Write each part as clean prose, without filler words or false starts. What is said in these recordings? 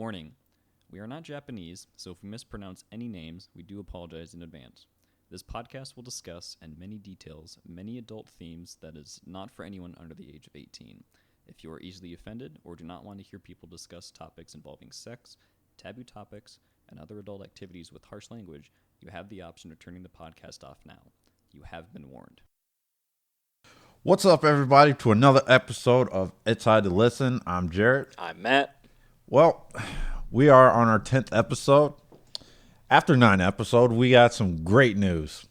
Warning, we are not Japanese, so if we mispronounce any names, we do apologize in advance. This podcast will discuss, in many details, many adult themes that is not for anyone under the age of 18. If you are easily offended or do not want to hear people discuss topics involving sex, taboo topics, and other adult activities with harsh language, you have the option of turning the podcast off now. You have been warned. What's up, everybody, to another episode of It's Hard to Listen. I'm Jared. I'm Matt. Well, we are on our 10th episode. After 9 episodes, we got some great news.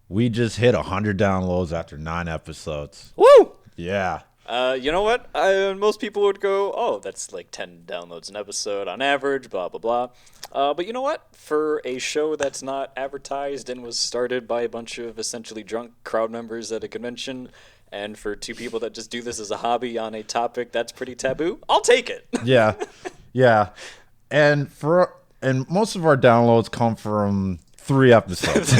We just hit 100 downloads after 9 episodes. Woo! Yeah. You know what? Most people would go, oh, that's like 10 downloads an episode on average, blah, blah, blah. But you know what? For a show that's not advertised and was started by a bunch of essentially drunk crowd members at a convention, and for 2 people that just do this as a hobby on a topic that's pretty taboo, I'll take it. Yeah. Yeah. And most of our downloads come from 3 episodes.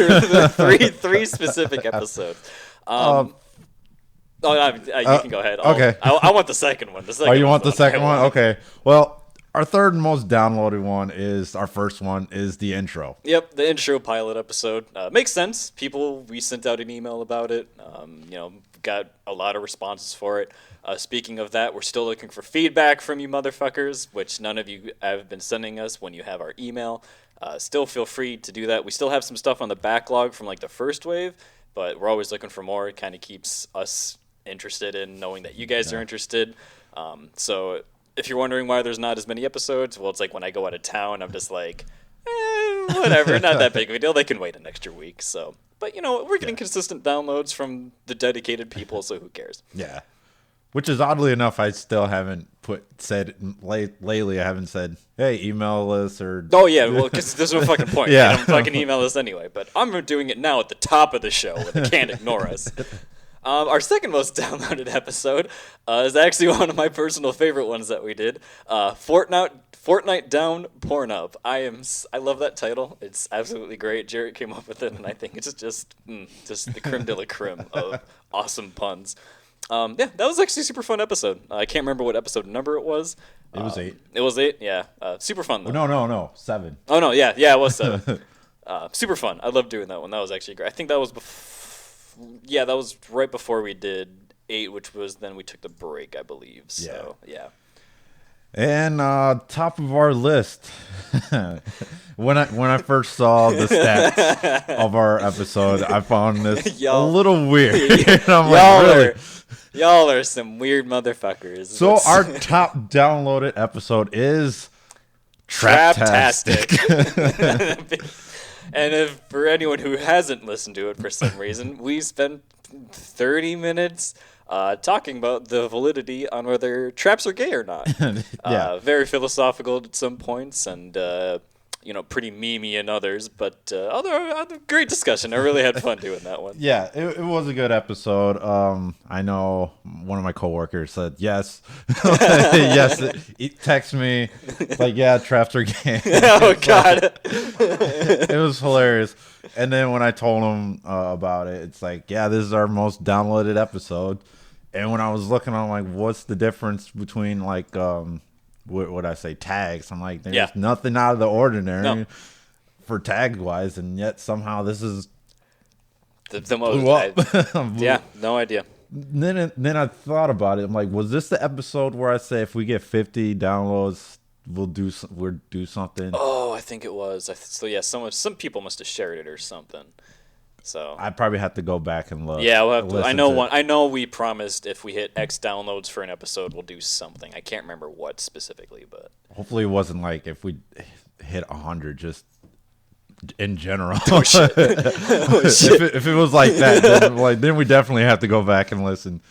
three specific episodes. You can go ahead. Okay. I want the second one. You want the second one? Okay. Well, our third most downloaded one is, our first one is the intro. Yep, the intro pilot episode. Makes sense. We sent out an email about it. Got a lot of responses for it. Speaking of that, we're still looking for feedback from you motherfuckers, which none of you have been sending us when you have our email. Still feel free to do that. We still have some stuff on the backlog from like the first wave, but we're always looking for more. It kind of keeps us interested in knowing that you guys are interested. So if you're wondering why there's not as many episodes, well, it's like when I go out of town, I'm just like, whatever, not that big of a deal. They can wait an extra week. So, but we're getting consistent downloads from the dedicated people, so who cares? Yeah. Which is, oddly enough, I still haven't lately. I haven't said, hey, email us or. Oh yeah, well, because there's no fucking point. Yeah. You don't fucking email us anyway. But I'm doing it now at the top of the show, where they can't ignore us. Our second most downloaded episode is actually one of my personal favorite ones that we did. Fortnite Down Pornhub. I love that title. It's absolutely great. Jarrett came up with it, and I think it's just the creme de la creme of awesome puns. That was actually a super fun episode. I can't remember what episode number it was. It was 8. It was 8, yeah. Super fun, though. No, 7. Oh, no, yeah, it was 7. Super fun. I loved doing that one. That was actually great. I think that was that was right before we did 8, which was then we took the break, I believe. So, yeah. And top of our list, when I first saw the stats of our episode, I found this a little weird. And I'm y'all are some weird motherfuckers. So our top downloaded episode is Traptastic. And if for anyone who hasn't listened to it for some reason, we spent 30 minutes talking about the validity on whether traps are gay or not. Very philosophical at some points, and pretty memey in others. But other great discussion. I really had fun doing that one. Yeah, it was a good episode. I know one of my coworkers said yes, yes. He texted me like, yeah, traps are gay. Oh God, it was hilarious. And then when I told him about it, it's like, yeah, this is our most downloaded episode. And when I was looking, I'm like, what's the difference between like what I say, tags? I'm like, there's nothing out of the ordinary for tag wise, and yet somehow this is the most. No idea. Then I thought about it. I'm like, was this the episode where I say if we get 50 downloads, we'll do something? Oh, I think it was. So yeah, some people must have shared it or something. So I probably have to go back and look. Yeah, we'll have to. I know we promised if we hit X downloads for an episode, we'll do something. I can't remember what specifically, but hopefully it wasn't like if we hit 100 just in general. Oh shit! Oh, shit. If it was like that, then we definitely have to go back and listen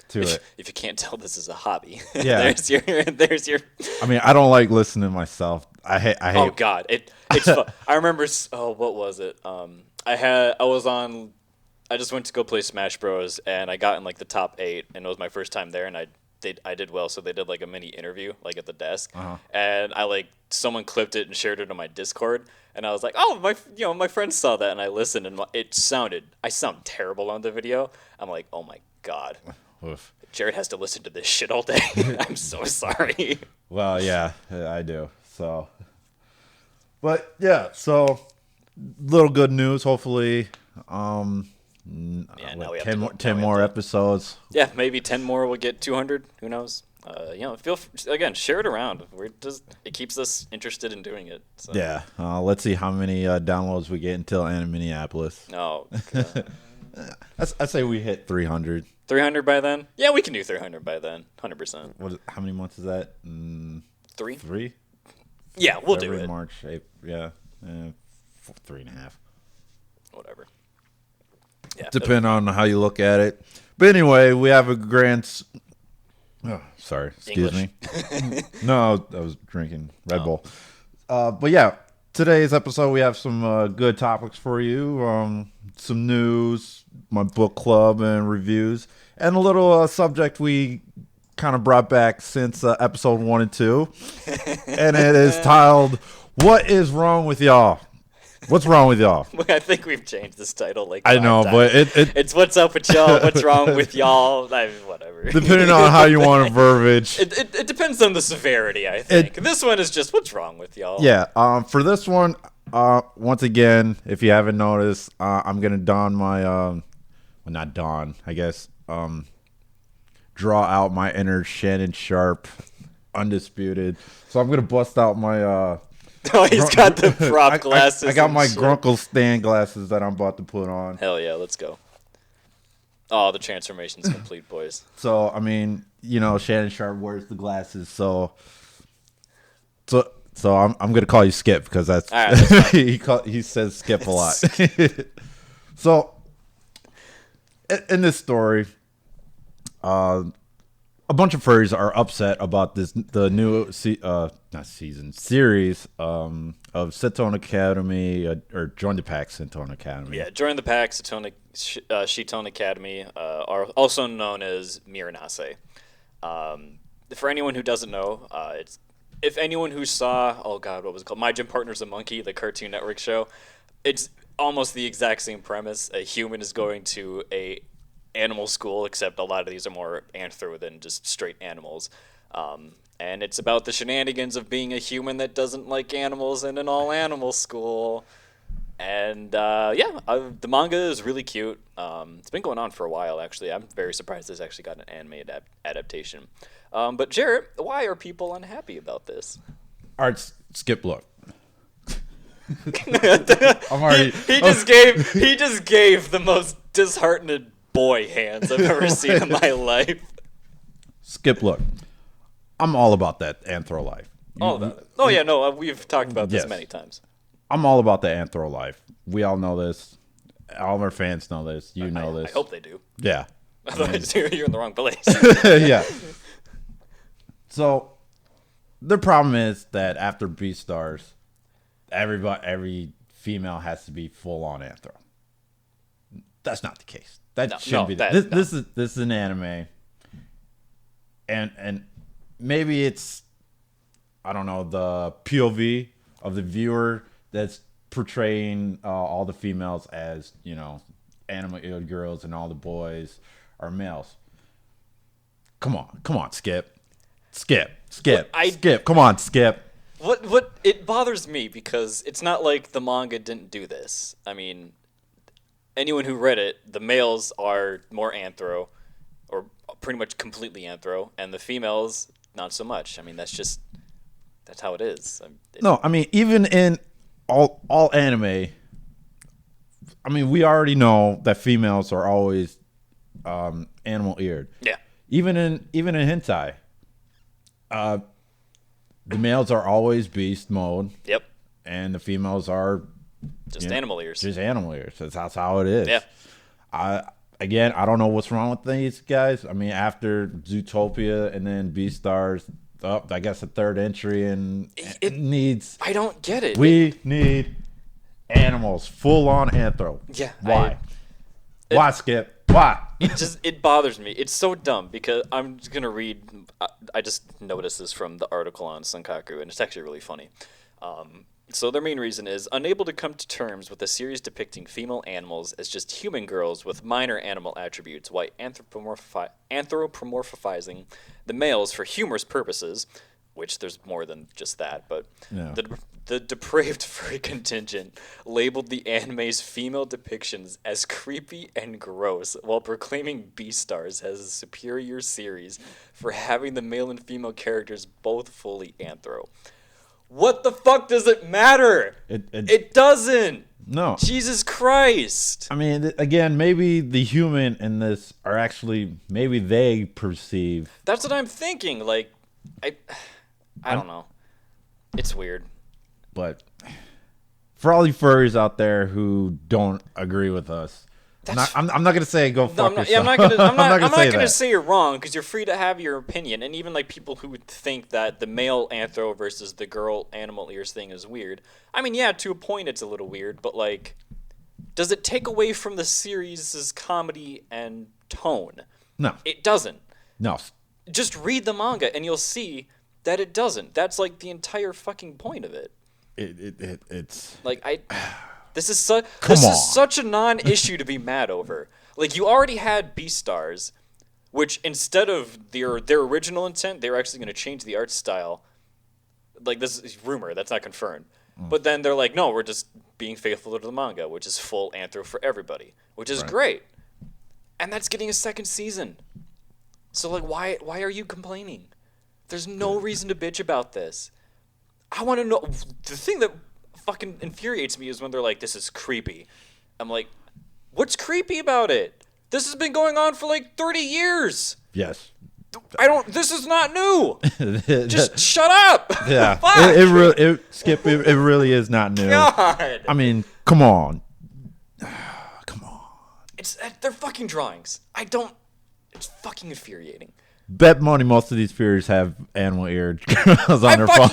to it. If you can't tell, this is a hobby. Yeah. there's your. I mean, I don't like listening to myself. I hate. Oh God, it's fun. I remember. Oh, what was it? I just went to go play Smash Bros. And I got in like the top 8, and it was my first time there, and I did well, so they did like a mini interview like at the desk, and someone clipped it and shared it on my Discord, and I was like, oh, my friends saw that, and I listened, and I sound terrible on the video. I'm like, oh my God. Oof. Jared has to listen to this shit all day. I'm so sorry. Well, yeah, I do. So, but yeah, so little good news. Hopefully, Yeah, now we have 10 to more, go- 10 now we more have to- episodes. Yeah, maybe 10 more will get 200. Who knows? Again, share it around. It keeps us interested in doing it. So. Yeah, let's see how many downloads we get until Anna Minneapolis. Oh, God. I say we hit 300. 300 by then? Yeah, we can do 300 by then. 100%. How many months is that? 3? 3? Yeah, we'll February, do it. March, April, yeah, 3.5. Whatever. Yeah. Depending on how you look at it. But anyway, we have a sorry, excuse English. me. No, I was drinking Red Bull. But yeah, today's episode we have some good topics for you. Some news, my book club and reviews, and a little subject we kind of brought back since episode 1 and 2. And it is titled, "What is Wrong With Y'all?" What's wrong with y'all? I think we've changed this title like I 5 know, times. but it's what's up with y'all, what's wrong with y'all, I mean, whatever. depending on how you want to verbiage. It depends on the severity, I think. This one is just what's wrong with y'all. Yeah. For this one, once again, if you haven't noticed, I'm gonna don my well, not don, I guess. Draw out my inner Shannon Sharp, undisputed. So I'm gonna bust out my. Oh, he's got the prop glasses. I got and my shit. Grunkle Stan glasses that I'm about to put on. Hell yeah, let's go. Oh, the transformation's complete, boys. So I mean, Shannon Sharp wears the glasses, so I'm gonna call you Skip because that's, all right, that's he says Skip a lot. So in this story, a bunch of furries are upset about the new series of Sitone Academy or Join the Pack Sitone Academy. Yeah, join the pack, Shitone Academy, are also known as Miranase. For anyone who doesn't know, if anyone who saw, oh god, what was it called? My Gym Partner's a Monkey, the Cartoon Network show, it's almost the exact same premise. A human is going to a animal school, except a lot of these are more anthro than just straight animals. And it's about the shenanigans of being a human that doesn't like animals in an all-animal school. And the manga is really cute. It's been going on for a while, actually. I'm very surprised this actually got an anime adaptation. But Jarrett, why are people unhappy about this? All right, Skip, look. I'm already. He just gave the most disheartened boy hands I've ever seen in my life. Skip, look. I'm all about that anthro life. We've talked about this Yes. many times. I'm all about the anthro life. We all know this. All of our fans know this. You know this. I hope they do. Yeah. Otherwise, you're in the wrong place. Yeah. So the problem is that after Beastars, every female has to be full on anthro. That's not the case. That shouldn't be. This is an anime, and maybe it's, I don't know, the POV of the viewer that's portraying all the females as, animal-eared girls and all the boys are males. Come on, Skip. Skip. Come on, Skip. What it bothers me because it's not like the manga didn't do this. I mean, anyone who read it, the males are more anthro, or pretty much completely anthro, and the females not so much. I mean, that's how it is. No, I mean, even in all anime, I mean, we already know that females are always animal eared. Yeah. Even in hentai, the males are always beast mode. Yep. And the females are just animal ears. Just animal ears. That's how it is. Yeah. I don't know what's wrong with these guys. I mean, after Zootopia and then Beastars, I guess a third entry, and it needs. I don't get it. We need animals, full on anthro. Yeah. Why? Why, Skip? Why? It bothers me. It's so dumb because I'm just gonna read. I just noticed this from the article on Sankaku, and it's actually really funny. So their main reason is unable to come to terms with a series depicting female animals as just human girls with minor animal attributes, while anthropomorphizing the males for humorous purposes, which there's more than just that, but Yeah. the depraved furry contingent labeled the anime's female depictions as creepy and gross while proclaiming Beastars as a superior series for having the male and female characters both fully anthro. What the fuck does it matter? It doesn't. No. Jesus Christ. I mean, again, maybe the human in this are actually, maybe they perceive. That's what I'm thinking. Like, I don't know. It's weird. But for all you furries out there who don't agree with us, I'm not gonna say go fuck yourself. I'm not gonna that. say you're wrong, because you're free to have your opinion. And even like people who think that the male anthro versus the girl animal ears thing is weird. I mean, yeah, to a point it's a little weird, but like, does it take away from the series' comedy and tone? No, It doesn't. no. Just read the manga and you'll see that it doesn't. That's like the entire fucking point of it. It's Like this is such a non-issue to be mad over. Like, you already had Beastars, which instead of their original intent, they were actually going to change the art style. Like, this is rumor, that's not confirmed. But then they're like, no, we're just being faithful to the manga, which is full anthro for everybody, which is great. And that's getting a second season. So like, why are you complaining? There's no reason to bitch about this. I want to know. The thing that fucking infuriates me is when they're like, this is creepy. I'm like, what's creepy about it? This has been going on for like 30 years. Yes. This is not new. Just shut up. Yeah. Fuck. Skip, it really is not new. God. I mean, come on. Come on. They're fucking drawings. It's fucking infuriating. Bet money most of these furries have animal ear girls on their phone.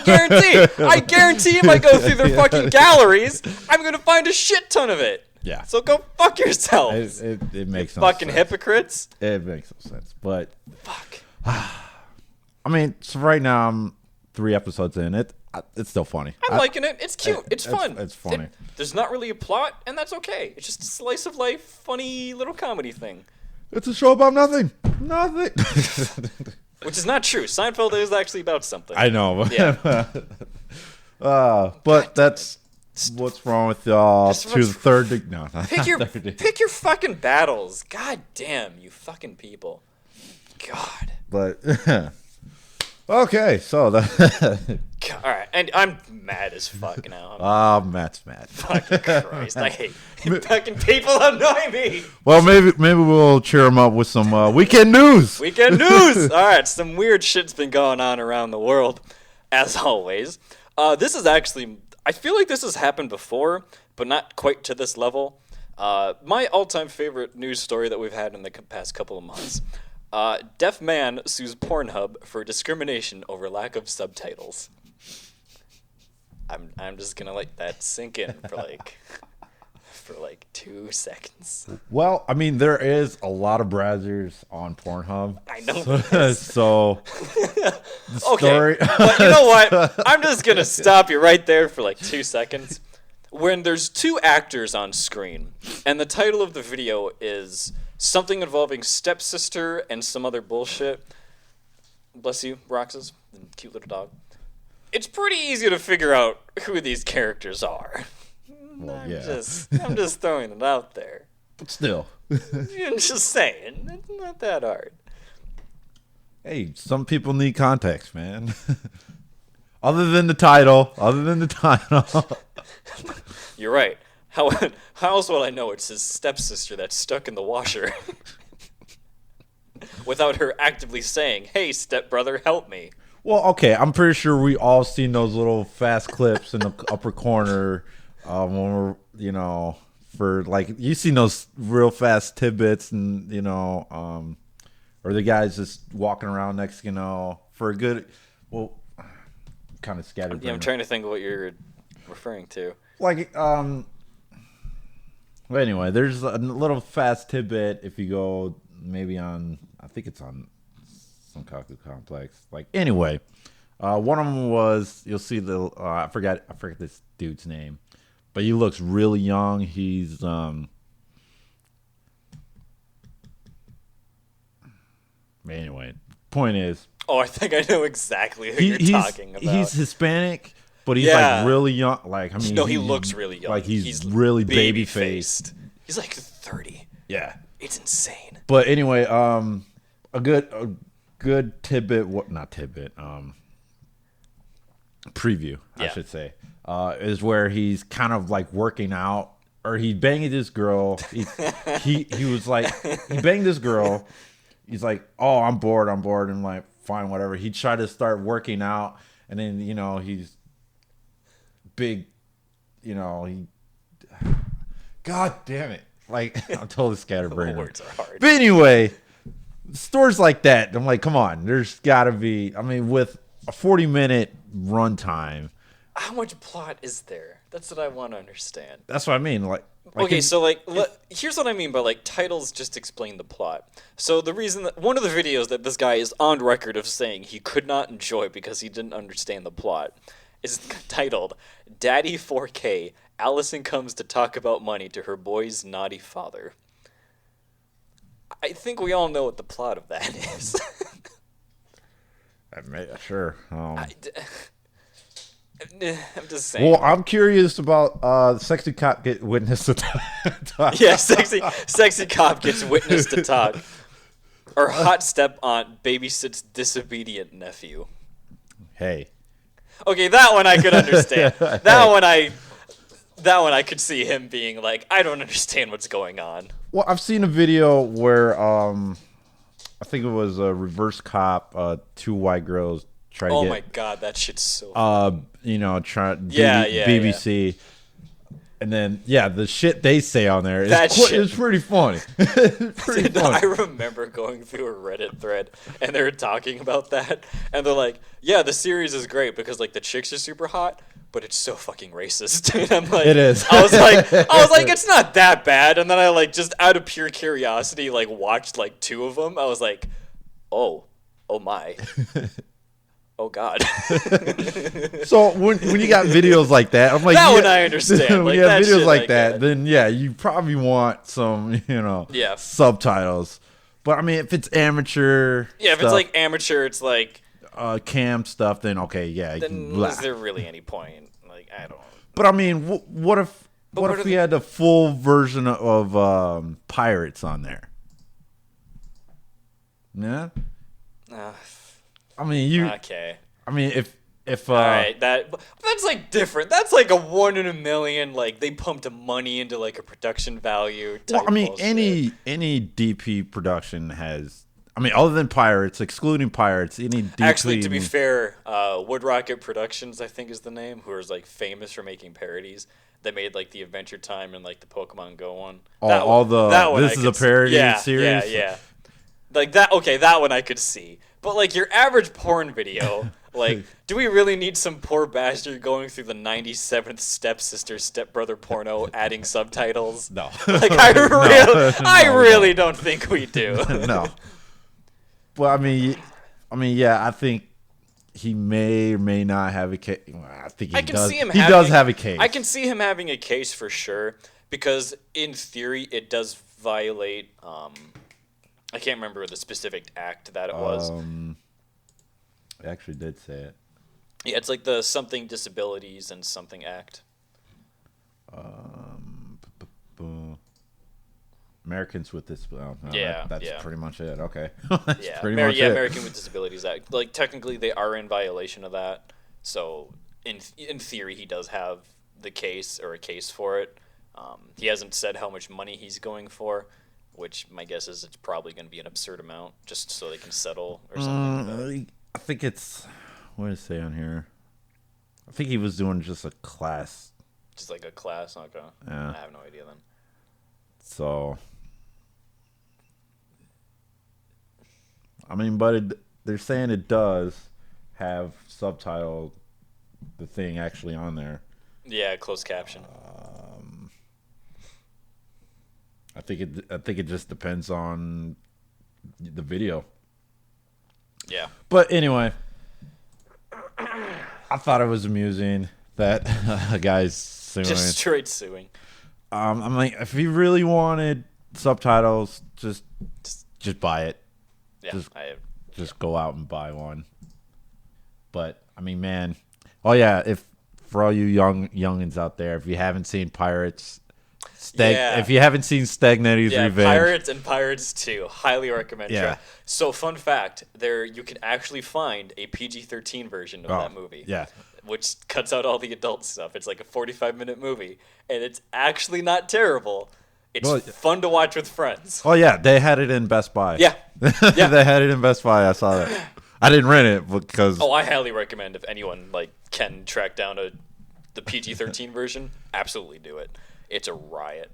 I guarantee if I go through their fucking galleries, I'm going to find a shit ton of it. Yeah. So go fuck yourselves. It makes no fucking sense. hypocrites. It makes no sense. But, Fuck. I mean, so right now I'm 3 episodes in. It's still funny. I'm liking it. It's cute. It's fun. It's funny. There's not really a plot, and that's okay. It's just a slice of life, funny little comedy thing. It's a show about nothing. Nothing. Which is not true. Seinfeld is actually about something. I know. Yeah. But that's what's wrong with y'all. That's To the third. No, not Pick your fucking battles. God damn, you fucking people. God. But okay, so All right, and I'm mad as fuck now. Matt's mad. Fucking Christ, I hate fucking people annoy me. Well, maybe we'll cheer him up with some weekend news. Weekend news. All right, some weird shit's been going on around the world, as always. This is actually, I feel like this has happened before, but not quite to this level. My all-time favorite news story that we've had in the past couple of months. Deaf man sues Pornhub for discrimination over lack of subtitles. I'm just gonna let that sink in for like 2 seconds. Well, I mean, there is a lot of browsers on Pornhub. I know. So the Okay, story. but you know what? I'm just gonna stop you right there for like 2 seconds. When there's 2 actors on screen, and the title of the video is something involving stepsister and some other bullshit. Bless you, Roxas, the cute little dog. It's pretty easy to figure out who these characters are. Well, I'm yeah. just throwing it out there. But still. I'm just saying, it's not that hard. Hey, some people need context, man. Other than the title. You're right. How else will I know it's his stepsister that's stuck in the washer? Without her actively saying, "Hey, stepbrother, help me." Well, okay, I'm pretty sure we all seen those little fast clips in the upper corner when we're, for like, you seen those real fast tidbits and, or the guys just walking around next, for a good, well, kind of scattered. Yeah, I'm trying to think of what you're referring to. Like, well, anyway, there's a little fast tidbit if you go maybe on, I think it's on Sunkaku Complex. Like, anyway, one of them was, you'll see the, I forget this dude's name, but he looks really young. He's, anyway, point is, Oh, I think I know exactly who you're talking about. He's Hispanic, but he's like really young. Like I mean, no, he looks really young. Like he's really baby faced. He's like 30. Yeah, it's insane. But anyway, a good tidbit. What not tidbit? Preview, I should say, is where he's kind of like working out, or he banged this girl. He was like he banged this girl. He's like, oh, I'm bored. And like, fine, whatever. He tried to start working out, and then he's big. He. God damn it! Like I'm totally scatterbrained. Words are hard. But anyway, stores like that. I'm like, come on. There's got to be. I mean, with a 40-minute runtime. How much plot is there? That's what I want to understand. That's what I mean. Like okay, so here's what I mean by like titles just explain the plot. So the reason that one of the videos that this guy is on record of saying he could not enjoy because he didn't understand the plot is titled "Daddy 4K. Allison comes to talk about money to her boy's naughty father." I think we all know what the plot of that is. Sure. I'm just saying. Well, I'm curious about sexy cop get witness to talk. Yeah, sexy cop gets witness to talk. Or hot step aunt babysits disobedient nephew. Hey. Okay, that one I could understand. That one I could see him being like, I don't understand what's going on. Well, I've seen a video where I think it was a reverse cop, two white girls try to get. Oh my god, that shit's so funny. BBC. And then the shit they say on there is pretty funny. Pretty funny. I remember going through a Reddit thread and they were talking about that, and they're like, "Yeah, the series is great because like the chicks are super hot, but it's so fucking racist." And I'm like, it is. I was like, it's not that bad. And then I like just out of pure curiosity like watched like 2 of them. I was like, oh my. Oh God! So when you got videos like that, I'm like, that one I understand. When you have videos like that, then you probably want some, subtitles. But I mean, if it's amateur, if it's like amateur, it's like cam stuff. Then okay, Then is there really any point? Like I don't. But I mean, what if we had the full version of Pirates on there? Yeah. I mean, okay. I mean, if all right, that's like different. That's like a 1 in a million. Like they pumped money into like a production value. Well, I mean, any DP production has. I mean, other than Pirates, excluding Pirates, any DP. Actually, to be fair, Wood Rocket Productions, I think is the name, who is like famous for making parodies. They made like the Adventure Time and like the Pokemon Go one. This is a parody series. Yeah. Like that. Okay, that one I could see. But like your average porn video, like, do we really need some poor bastard going through the 97th stepbrother porno adding subtitles? No. Like I really don't think we do. No. Well, I mean, I think he may or may not have a case. I think he does. He does have a case. I can see him having a case for sure because in theory it does violate. I can't remember the specific act that it was. I actually did say it. Yeah, it's like the something disabilities and something act. Americans with Disabilities. That's pretty much it. Okay. American with Disabilities Act. Like technically, they are in violation of that. So in theory, he does have the case or a case for it. He hasn't said how much money he's going for, which my guess is it's probably going to be an absurd amount, just so they can settle or something. I think it's what does it say on here? I think he was doing just a class. Just like a class, okay. Yeah. I have no idea then. So, I mean, but they're saying it does have subtitle, the thing actually on there. Yeah, closed caption. I think it just depends on the video. Yeah. But anyway, I thought it was amusing that a guy's suing. Just straight suing. I'm like, if he really wanted subtitles, just buy it. Yeah, just go out and buy one. But I mean, man, oh yeah, if for all you youngins out there, if you haven't seen Pirates, if you haven't seen Stagnetti's Revenge, Pirates and Pirates 2, highly recommend. Yeah. So fun fact, you can actually find a PG-13 version of that movie. Yeah. Which cuts out all the adult stuff. It's like a 45-minute movie, and it's actually not terrible. It's fun to watch with friends. Oh yeah, they had it in Best Buy. Yeah. They had it in Best Buy. I saw that. I didn't rent it because. Oh, I highly recommend if anyone can track down the PG-13 version. Absolutely do it. It's a riot.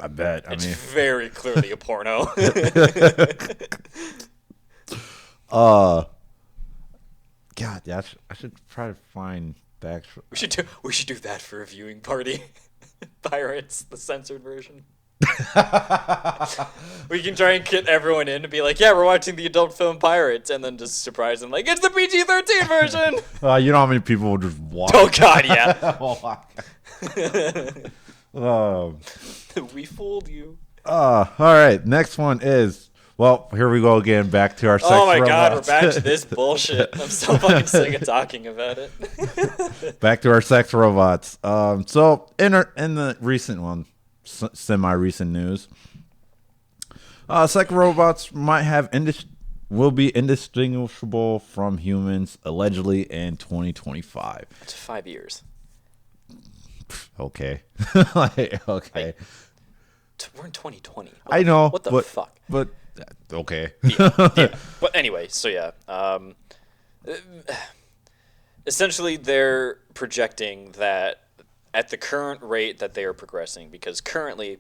I bet. It's very clearly a porno. God, yeah, I should try to find the actual. We should do that for a viewing party. Pirates, the censored version. We can try and get everyone in to be like, yeah, we're watching the adult film Pirates, and then just surprise them like, it's the PG-13 version. You know how many people will just watch? Oh God, yeah. We fooled you. All right, next one is. Well, here we go again. Back to our sex robots. Oh my God, we're back to this bullshit. I'm so fucking sick of talking about it. Back to our sex robots. So in the recent one, semi-recent news, sex robots will be indistinguishable from humans allegedly in 2025. It's 5 years. Okay. Okay. We're in 2020. I know. What the fuck? But okay. Yeah. But anyway, so yeah. Essentially, they're projecting that at the current rate that they are progressing, because currently,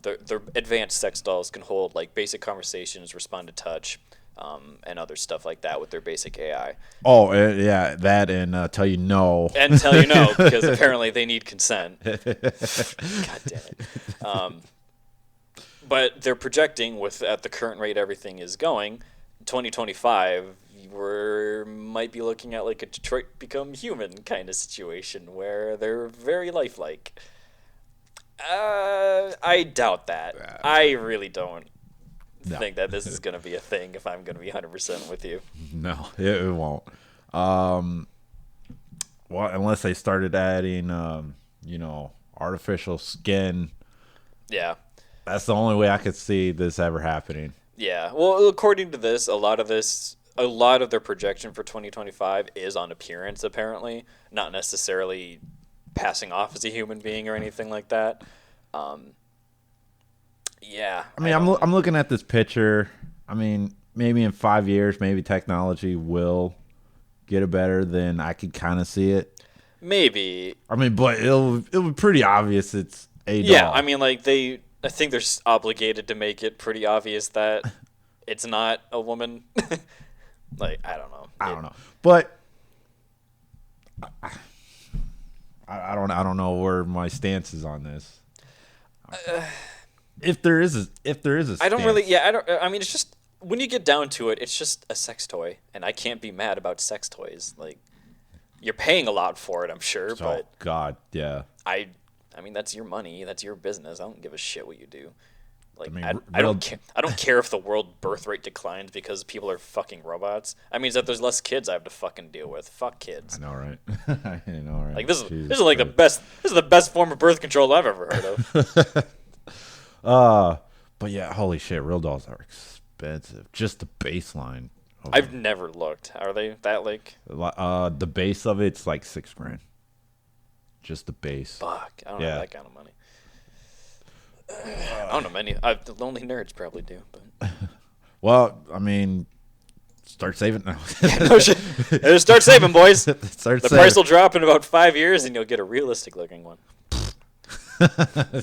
their advanced sex dolls can hold basic conversations, respond to touch, and other stuff like that with their basic AI. Oh yeah, that and tell you no. And tell you no because apparently they need consent. God damn it. But they're projecting at the current rate everything is going, 2025, we might be looking at a Detroit Become Human kind of situation where they're very lifelike. I doubt that. I really don't think that this is going to be a thing if I'm going to be 100% with you. No, it won't. Well, unless they started adding, artificial skin. Yeah. That's the only way I could see this ever happening. Yeah. Well, according to this, a lot of their projection for 2025 is on appearance, apparently, not necessarily passing off as a human being or anything like that. Yeah. I mean, I'm looking at this picture. I mean, maybe in 5 years, maybe technology will get it better than I could kind of see it. Maybe. I mean, but it'll be pretty obvious it's a doll. Yeah, I mean, I think they're obligated to make it pretty obvious that it's not a woman. I don't know. I don't know. But I don't know where my stance is on this. If there is a stance. I don't really. Yeah, I mean, it's just when you get down to it, it's just a sex toy, and I can't be mad about sex toys. You're paying a lot for it, I'm sure, but God, yeah. I mean, that's your money. That's your business. I don't give a shit what you do. I don't care. I don't care if the world birth rate declines because people are fucking robots. That means that there's less kids I have to fucking deal with. Fuck kids. I know, right? I know, right? This is the best. This is the best form of birth control I've ever heard of. But yeah, holy shit, real dolls are expensive. Just the baseline. I've never looked. Are they that the base of it's like $6,000. Just the base. Fuck, I don't have that kind of money. I don't know many. The lonely nerds probably do, but. Well, I mean, start saving now. No shit. Start saving, boys. The price will drop in about 5 years, and you'll get a realistic looking one.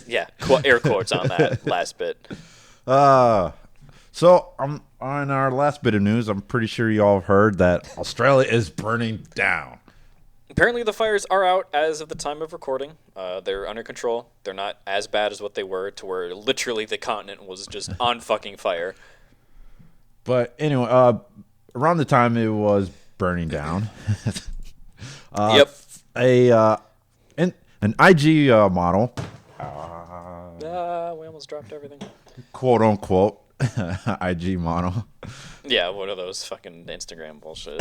Yeah, air quotes on that last bit. So on our last bit of news, I'm pretty sure you all have heard that Australia is burning down. Apparently the fires are out as of the time of recording. They're under control. They're not as bad as what they were, to where literally the continent was just on fucking fire. But anyway, around the time it was burning down, yep, an IG model, we almost dropped everything. quote unquote, IG model. Yeah, one of those fucking Instagram bullshit.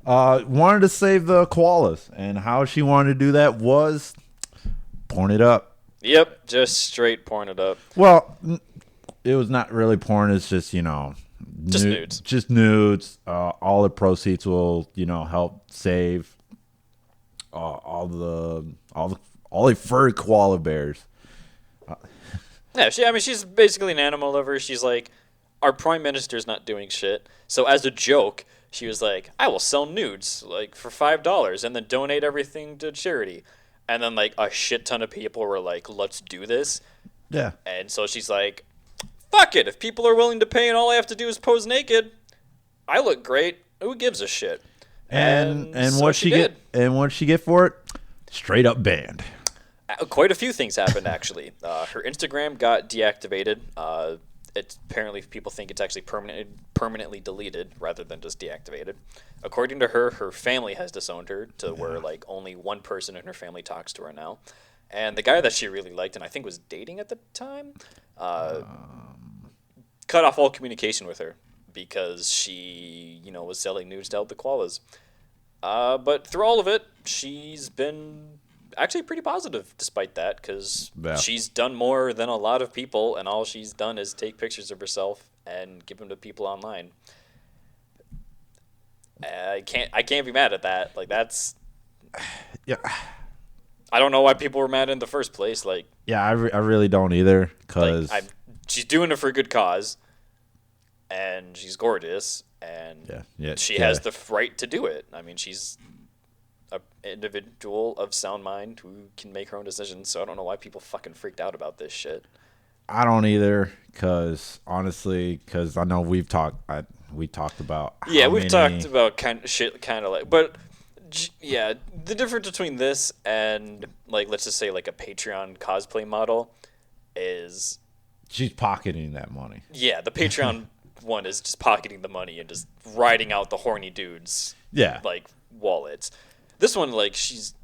Wanted to save the koalas, and how she wanted to do that was porn it up. Yep, just straight porn it up. Well, it was not really porn. It's just Just nudes. Just nudes. All the proceeds will help save all the furry koala bears. Yeah, she's basically an animal lover. She's like, our prime minister's not doing shit. So as a joke, she was like, I will sell nudes like for $5 and then donate everything to charity. And then like a shit ton of people were like, let's do this. Yeah. And so she's like, fuck it. If people are willing to pay and all I have to do is pose naked, I look great. Who gives a shit? And so what she did. what she get for it? Straight up banned. Quite a few things happened, actually. Her Instagram got deactivated. Apparently people think it's actually permanently deleted rather than just deactivated. According to her, her family has disowned her to where like only one person in her family talks to her now. And the guy that she really liked and I think was dating at the time cut off all communication with her because she, was selling nudes to help the koalas. But through all of it, she's been actually pretty positive despite that because she's done more than a lot of people, and all she's done is take pictures of herself and give them to people online. I can't be mad at that. Like that's yeah. I don't know why people were mad in the first place. Like I really don't either because she's doing it for a good cause, and she's gorgeous, and she has the right to do it. I mean, she's an individual of sound mind who can make her own decisions, so I don't know why people fucking freaked out about this shit. I don't either, because honestly, I know we talked about we've talked about kind of like, but yeah, the difference between this and like let's just say like a Patreon cosplay model is she's pocketing that money. Yeah, the Patreon one is just pocketing the money and just riding out the horny dudes. Yeah, like wallets. This one, like she's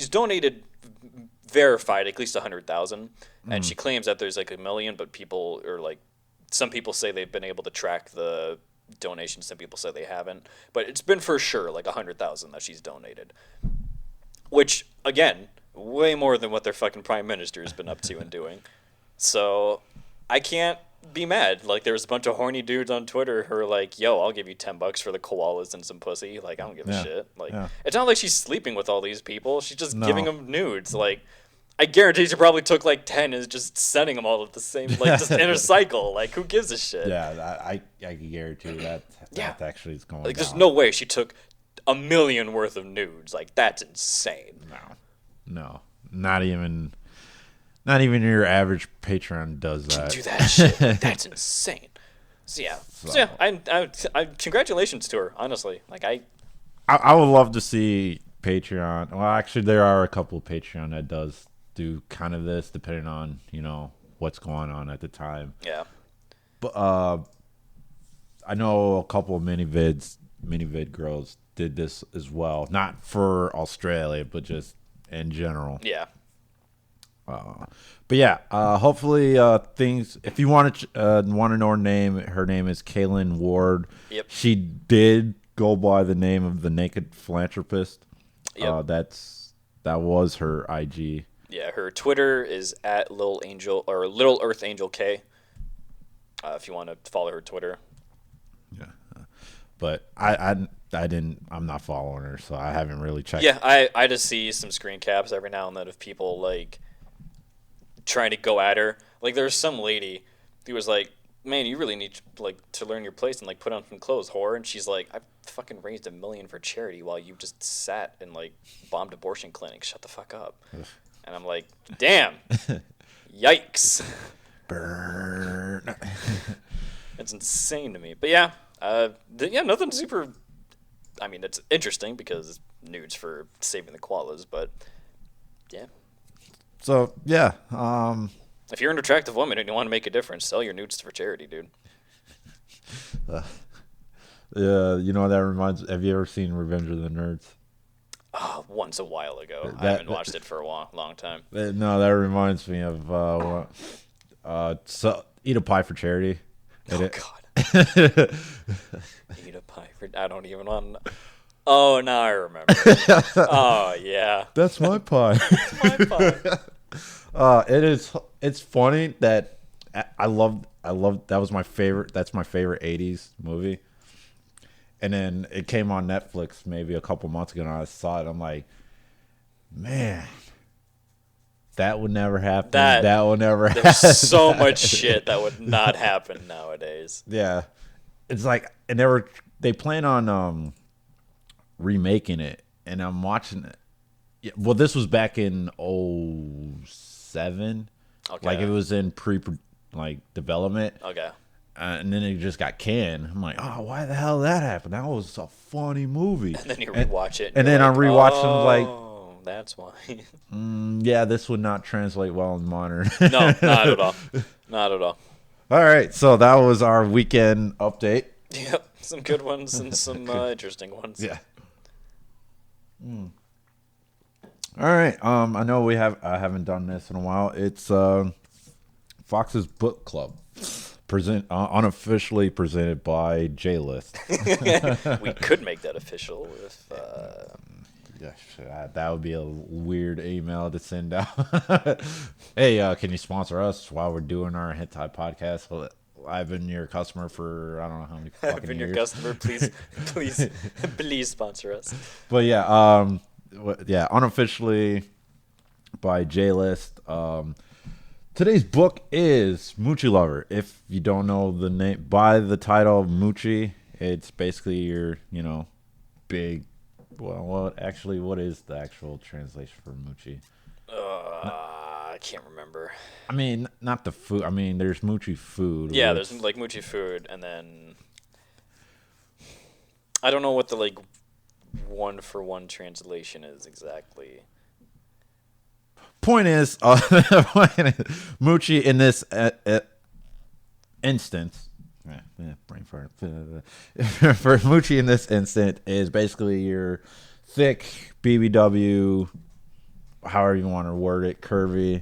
donated verified at least 100,000, and she claims that there's like 1 million, but people or like some people say they've been able to track the donations. Some people say they haven't, but it's been for sure like 100,000 that she's donated, which again, way more than what their fucking prime minister has been up to and doing. So I can't be mad. Like there was a bunch of horny dudes on Twitter who are like, yo, I'll give you $10 for the koalas and some pussy. Like I don't give a shit. Like it's not like she's sleeping with all these people. She's just giving them nudes. Like I guarantee she probably took like 10 and is just sending them all at the same, like just in a cycle. Like who gives a shit? Yeah, I can guarantee that actually is going like down. There's no way she took 1 million worth of nudes. Like that's insane. No, not even your average Patreon does that. Do that shit. Like, that's insane. So yeah, I congratulations to her. Honestly, like I would love to see Patreon. Well, actually, there are a couple of Patreon that does do kind of this, depending on what's going on at the time. Yeah. But I know a couple of minivid girls did this as well, not for Australia, but just in general. Yeah. But yeah, hopefully things. If you want to know her name is Kaylin Ward. Yep. She did go by the name of the Naked Philanthropist. Yep. That was her IG. Yeah, her Twitter is at Little Earth Angel K. If you want to follow her Twitter. Yeah, but I'm not following her, so I haven't really checked. Yeah, I just see some screen caps every now and then of people like trying to go at her. Like there's some lady who was like, man, you really need to learn your place and like put on some clothes, whore. And she's like, I fucking raised $1 million for charity while you just sat and like bombed abortion clinics. Shut the fuck up. And I'm like, damn, yikes, burn. It's insane to me. But yeah, nothing super. I mean, it's interesting because it's nudes for saving the koalas, but yeah. So yeah, if you're an attractive woman and you want to make a difference, sell your nudes for charity, dude. That reminds. Have you ever seen Revenge of the Nerds? Once a while ago. I haven't watched it for a long time. No, that reminds me of So eat a pie for charity. Oh God. Eat a pie for. I don't even want to know. Oh, now I remember. Oh yeah. That's my pie. That's my pie. It's funny that I love that was my favorite. That's my favorite 80s movie. And then it came on Netflix maybe a couple months ago, and I saw it. I'm like, man, that would never happen. That would never happen. There's so much shit that would not happen nowadays. Yeah, it's like, and they plan on remaking it, and I'm watching it. Yeah, well, this was back in 2007. Okay. Like it was in development. Okay. And then it just got canned. I'm like, oh, why the hell did that happen? That was a funny movie. And then you rewatch it. And then I'm rewatching like, oh, that's why. Yeah, this would not translate well in modern. No, not at all. Not at all. All right, so that was our weekend update. Yep, some good ones and some interesting ones. Yeah. All right. I know I haven't done this in a while. It's Fox's Book Club. Unofficially presented by J-List. We could make that official if. That would be a weird email to send out. Hey, can you sponsor us while we're doing our hentai podcast? Well, I've been your customer for I don't know how many fucking years. I've been your customer. Please sponsor us. But yeah, unofficially by J-List. Today's book is Moochie Lover. If you don't know the name, by the title of Moochie, it's basically your, big. Well, what is the actual translation for Moochie? I can't remember. I mean, not the food. I mean, there's Moochie food. Yeah, there's like Moochie food, and then I don't know what the like one-for-one translation is exactly. Point is, Moochie in this instance, brain fart. For Moochie in this instant is basically your thick BBW, however you want to word it, curvy.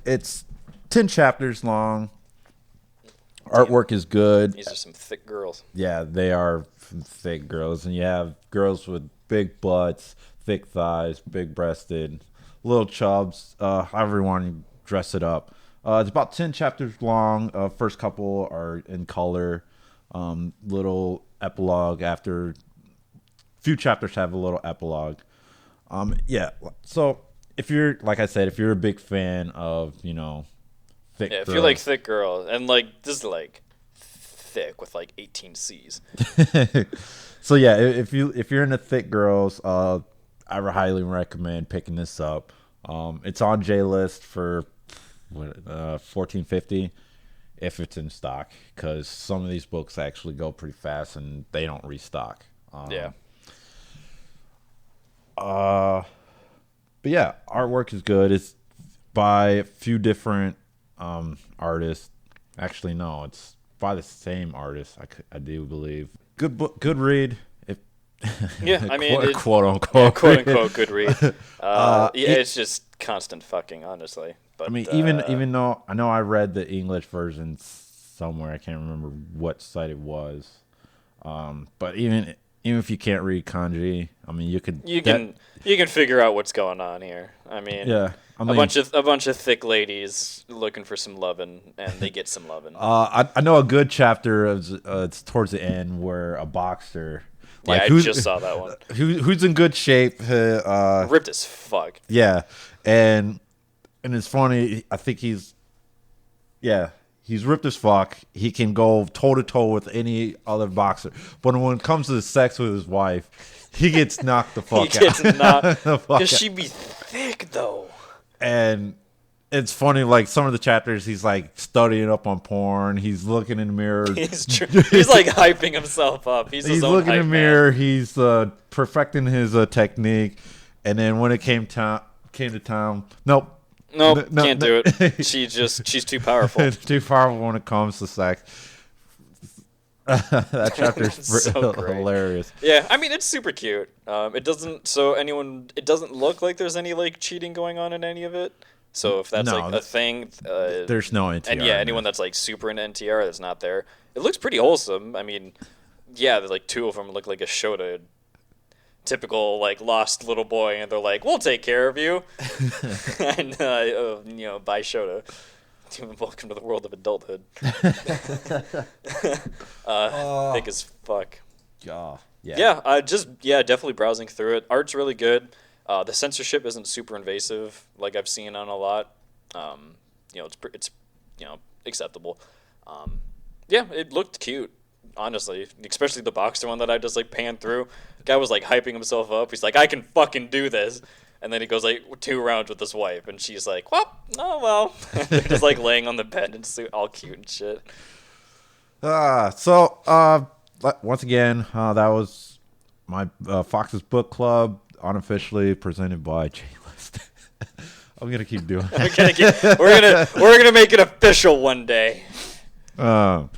It's 10 chapters long. Artwork is good. These are some thick girls. Yeah, they are thick girls, and you have girls with big butts, thick thighs, big breasted. Little chubs, however you want to dress it up. It's about 10 chapters long. First couple are in color. Little epilogue after. Few chapters have a little epilogue. Yeah. So if you're, like I said, if you're a big fan of, thick girls. If you like thick girls, and like this is like thick with like 18 C's. So yeah, if you're into thick girls, I would highly recommend picking this up. It's on J-List for $14.50 if it's in stock, because some of these books actually go pretty fast and they don't restock. Yeah. But yeah, artwork is good. It's by a few different artists. Actually, no, it's by the same artist. I do believe. Good book, good read. Yeah, I mean, quote unquote good read. It's just constant fucking, honestly. But I mean, even though I know I read the English version somewhere, I can't remember what site it was. But even if you can't read kanji, I mean, you can figure out what's going on here. I mean, yeah, I mean, a bunch of thick ladies looking for some lovin', and they get some lovin'. I know a good chapter is it's towards the end where a boxer. Like, I just saw that one. Who's in good shape? Ripped as fuck. Yeah, and it's funny. I think he's ripped as fuck. He can go toe to toe with any other boxer, but when it comes to the sex with his wife, he gets knocked the fuck out. He gets knocked because she be thick though. And it's funny, like some of the chapters, he's like studying up on porn. He's looking in the mirror. He's like hyping himself up. He's looking in the mirror. He's perfecting his technique. And then when it came to time, nope, can't do it. She's too powerful. It's too powerful when it comes to sex. That chapter's so hilarious. Yeah, I mean, it's super cute. It doesn't look like there's any like cheating going on in any of it. So if that's No, like a thing, There's no NTR. and yeah, anyone that's like super into NTR that's not there, it looks pretty wholesome. I mean, yeah, there's like two of them look like a Shota, typical lost little boy, and they're like, "We'll take care of you," and by Shota. Welcome to the world of adulthood. Thick as fuck. Yeah. Definitely browsing through it. Art's really good. The censorship isn't super invasive, like I've seen on a lot. It's acceptable. It looked cute, honestly, especially the Boxer one that I just panned through. The guy was hyping himself up. He's like, I can fucking do this. And then he goes 2 rounds with his wife, and she's like, well. They're just laying on the bed and all cute and shit. Once again, that was my Fox's Book Club, unofficially presented by J-List. I'm gonna keep doing that. We're gonna make it official one day. All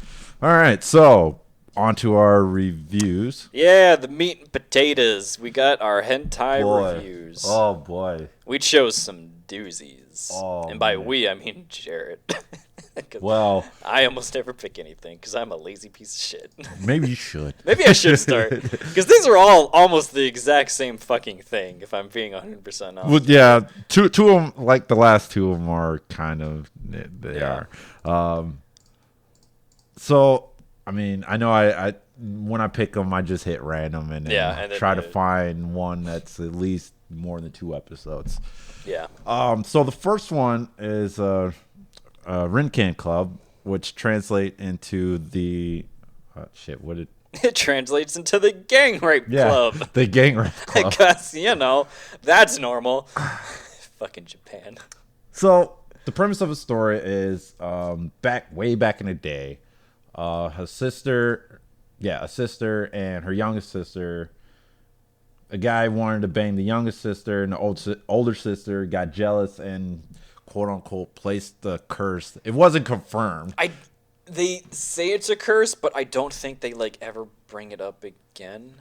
right, so on to our reviews. Yeah, the meat and potatoes. We got our hentai reviews. Oh boy, we chose some doozies. And by man. we, I mean Jared. Well, I almost never pick anything because I'm a lazy piece of shit. maybe you should. Maybe I should start because these are all almost the exact same fucking thing. If I'm being 100% honest. Well, yeah, two of them, the last two of them are kind of they are. So I mean, I know I when I pick them, I just hit random and then try to find one that's at least more than 2 episodes. Yeah. So the first one is Rinkan Club, which translate into the it translates into the gang rape club. The gang rape club. Because that's normal. Fucking Japan. So the premise of the story is way back in the day, a sister and her youngest sister. A guy wanted to bang the youngest sister, and the older sister got jealous and quote unquote placed the curse. It wasn't confirmed. They say it's a curse, but I don't think they ever bring it up again.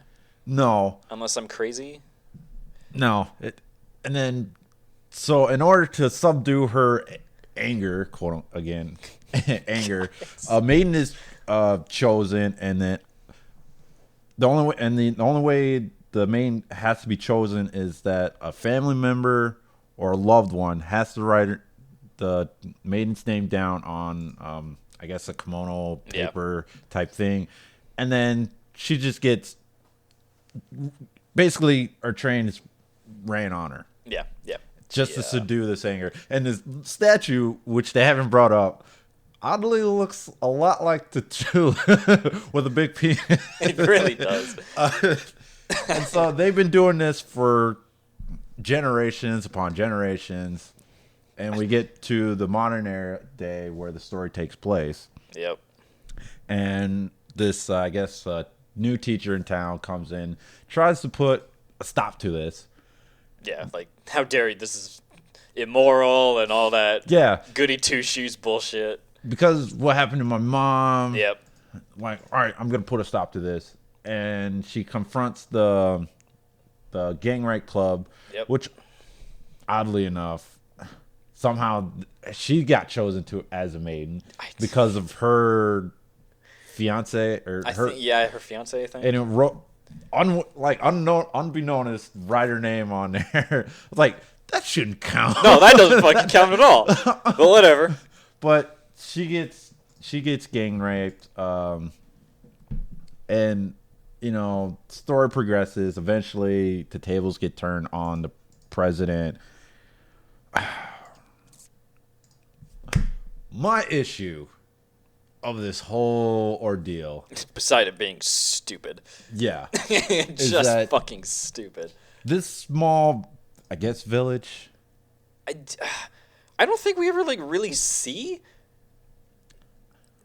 No. Unless I'm crazy. No. And then, so in order to subdue her anger, quote again, anger, a maiden is chosen, and then the only way the maiden has to be chosen is that a family member or a loved one has to write the maiden's name down on, I guess, a kimono paper type thing. And then she just gets, basically, her train is ran on her. Yeah. Just to subdue this anger. And this statue, which they haven't brought up, oddly looks a lot like the two with a big penis. It really does. And so they've been doing this for generations upon generations, and we get to the modern era day where the story takes place. Yep. And this, new teacher in town comes in, tries to put a stop to this. Yeah, how dare you? This is immoral and all that. Yeah. Goody two shoes bullshit. Because what happened to my mom? Yep. All right, I'm gonna put a stop to this. And she confronts the gang rape club, which, oddly enough, somehow she got chosen as a maiden because of her fiance or her fiance, I think. And it wrote unbeknownst, write her name on there. That shouldn't count. No, that doesn't fucking count at all. But whatever. But she gets gang raped, and story progresses. Eventually, the tables get turned on the president. My issue of this whole ordeal, beside it being stupid, just fucking stupid. This small, I guess, village. I don't think we ever really see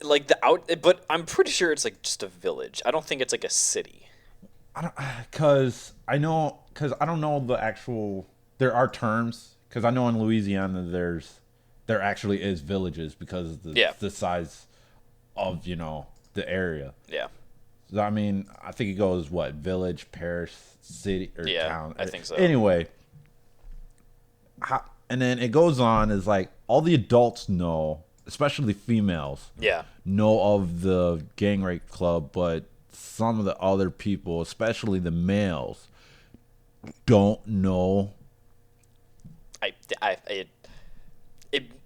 but I'm pretty sure it's just a village. I don't think it's a city. I don't know the actual. There are terms, because I know in Louisiana there actually is villages because of the size of the area. Yeah. So, I mean, I think it goes village, parish, city, or town. I think so. Anyway, And then it goes on is like all the adults know, especially females, know of the gang rape club, but some of the other people, especially the males, don't know.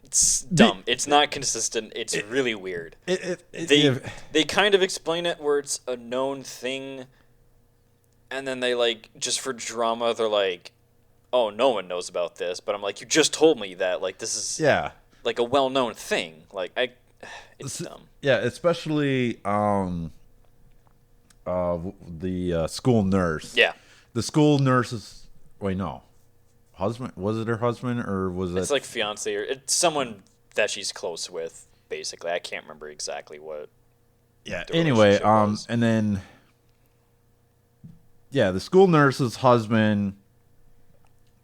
It's dumb. It's not consistent. It's really weird. They kind of explain it where it's a known thing, and then they like just for drama they're like, oh, no one knows about this, but I'm like, you just told me that like this is like a well-known thing. Like it's dumb. Yeah, especially the school nurse. Yeah, the school nurse's husband. Was it her husband or was it? It's like fiance or it's someone that she's close with. Basically, I can't remember exactly what. Yeah. Anyway, was. And then the school nurse's husband.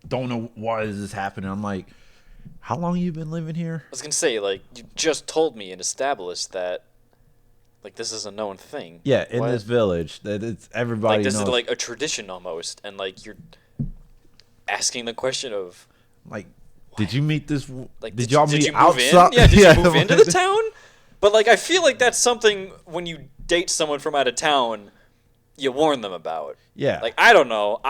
Don't know why this is happening. I'm like, how long you been living here? I was gonna say, like, you just told me and established that, like, this is a known thing. Yeah, in this village, that it's everybody. Like, this knows. is like a tradition almost, and like you're asking the question of, like, did you meet this? Like, did y'all meet you move outside? in? Yeah, did you move into the town? But like, I feel like that's something when you date someone from out of town, you warn them about. Yeah. Like, I don't know,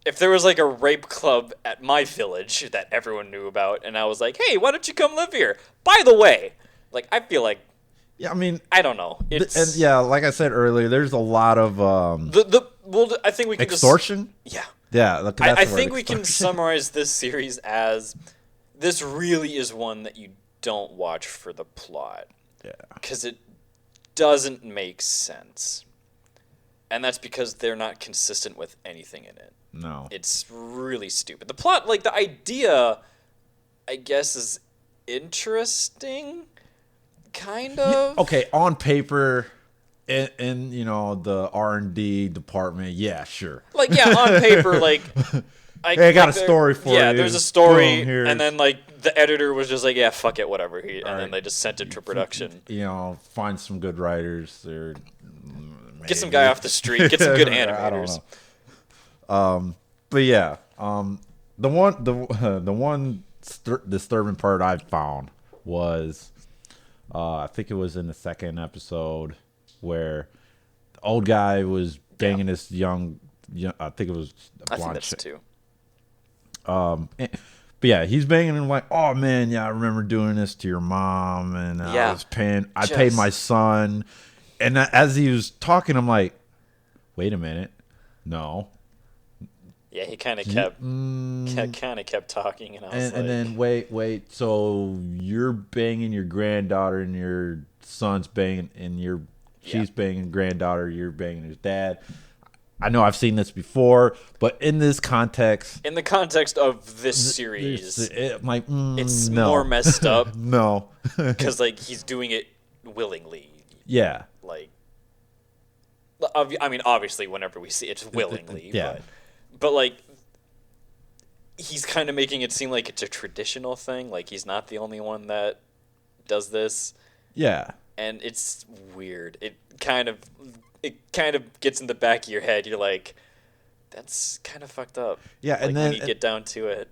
if there was like a rape club at my village that everyone knew about, and I was like, "Hey, why don't you come live here?" By the way, like I feel like, I mean, I don't know. It's and like I said earlier, there's a lot of I think we can extortion. Yeah. I think we can summarize this series as this really is one that you don't watch for the plot. Yeah. Because it doesn't make sense, and that's because they're not consistent with anything in it. No. It's really stupid. The plot, like, the idea, I guess, is interesting, kind of. Yeah, okay, on paper, in the R&D department, yeah, sure. Like, yeah, on paper, like... I got a story for you. Yeah, there's a story, Boom, and then, like, the editor was just like, yeah, fuck it, whatever. And then they just sent it to production. Find some good writers. Or get some guy off the street. Get some good animators. I don't know. But yeah, the one disturbing part I found was, I think it was in the second episode where the old guy was banging this young, I think it was a blonde that's chick. too. But yeah, he's banging him like, oh man, yeah, I remember doing this to your mom, and I paid my son, and as he was talking, I'm like, wait a minute, no. Yeah, he kind of kept talking, and I was and then wait. So you're banging your granddaughter, and your son's banging, and she's banging granddaughter. You're banging his dad. I know I've seen this before, but in this context, in the context of this series, it's more messed up. No, because like he's doing it willingly. Yeah, like I mean, obviously, whenever we see it's willingly. Yeah. But like, he's kind of making it seem like it's a traditional thing. Like he's not the only one that does this. Yeah. And it's weird. It kind of gets in the back of your head. You're like, that's kind of fucked up. Yeah, like, and then when you get down to it.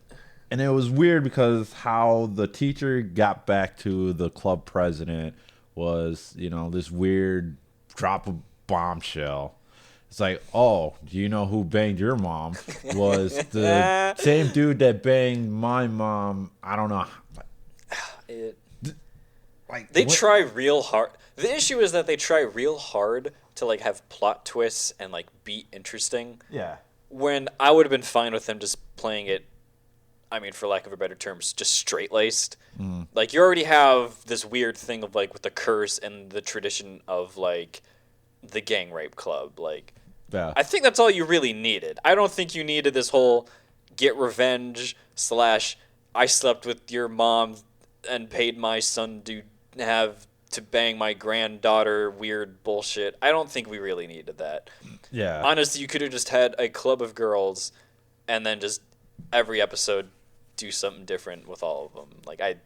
And it was weird because how the teacher got back to the club president was, this weird drop of bombshell. It's like, oh, do you know who banged your mom? Was the same dude that banged my mom. I don't know. They try real hard. The issue is that they try real hard to like have plot twists and like be interesting. Yeah. When I would have been fine with them just playing it, I mean, for lack of a better term, just straight-laced. Mm. Like, you already have this weird thing of, like, with the curse and the tradition of, like, the gang rape club. Like, yeah. I think that's all you really needed. I don't think you needed this whole get revenge / I slept with your mom and paid my son to bang my granddaughter weird bullshit. I don't think we really needed that. Yeah. Honestly, you could have just had a club of girls and then just every episode do something different with all of them. Like, I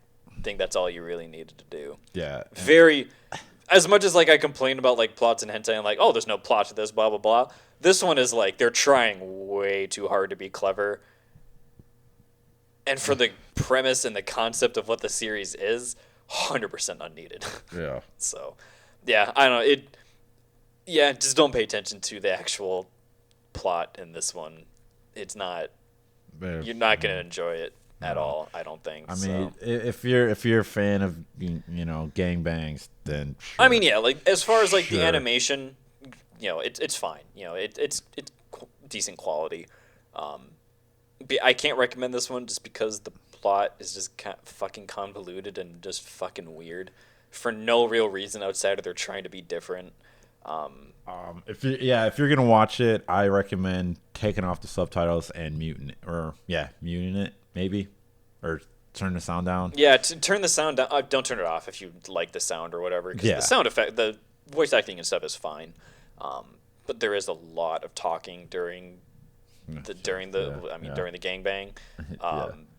think that's all you really needed to do. Yeah. As much as, like, I complain about, like, plots in hentai and, like, oh, there's no plot to this, blah, blah, blah. This one is, like, they're trying way too hard to be clever. And for the premise and the concept of what the series is, 100% unneeded. Yeah. So, yeah, I don't know. Yeah, just don't pay attention to the actual plot in this one. It's not. You're not gonna enjoy it at all. I don't think. I mean, if you're a fan of gangbangs, then sure. I mean, yeah, like as far as like Sure. the animation, it's fine. It's decent quality. I can't recommend this one just because the plot is just fucking convoluted and just fucking weird for no real reason outside of they're trying to be different. If you're gonna watch it, I recommend taking off the subtitles and muting it maybe, or turn the sound down. Yeah, turn the sound down. Don't turn it off if you like the sound or whatever. Because the sound effect, the voice acting and stuff is fine. But there is a lot of talking during the gangbang,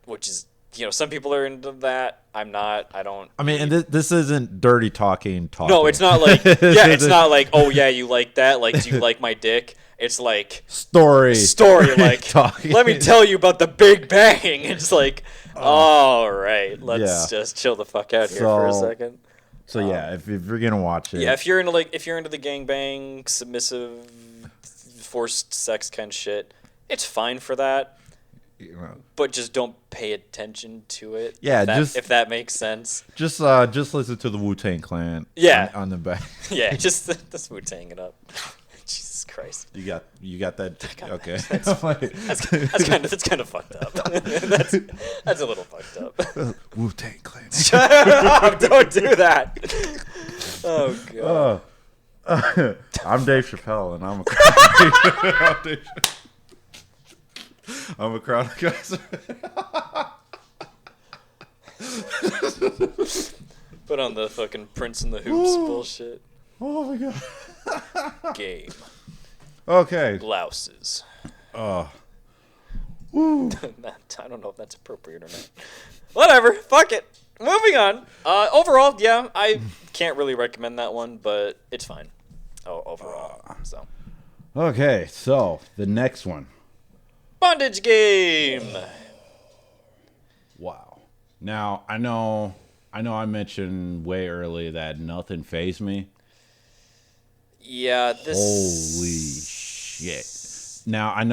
which is some people are into that. I'm not. I don't. I mean, and this isn't dirty talking. No, it's not like it's not like, oh yeah, you like that? Like, do you like my dick? It's like story. Like, talking. Let me tell you about the Big Bang. It's like, all right, let's just chill the fuck out here for a second. So if you're gonna watch it, if you're into the gangbang, submissive, forced sex kind of shit, it's fine for that. But just don't pay attention to it. Yeah, if that makes sense. Just listen to the Wu-Tang Clan. Yeah. On the back. Yeah, just Wu-Tang it up. Jesus Christ. You got that? Okay. That's kind of fucked up. that's a little fucked up. Wu-Tang Clan. Shut up! Don't do that. Oh god. I'm Dave Chappelle, and I'm a crowd guy. Put on the fucking Prince and the Hoops bullshit. Oh my god. Game. Okay. Blouses. Woo. I don't know if that's appropriate or not. Whatever. Fuck it. Moving on. Overall, yeah, I can't really recommend that one, but it's fine. Overall. So. Okay, so the next one. Bondage Game. Wow. Now I know I mentioned way early that nothing fazed me. Yeah, Holy shit. Now I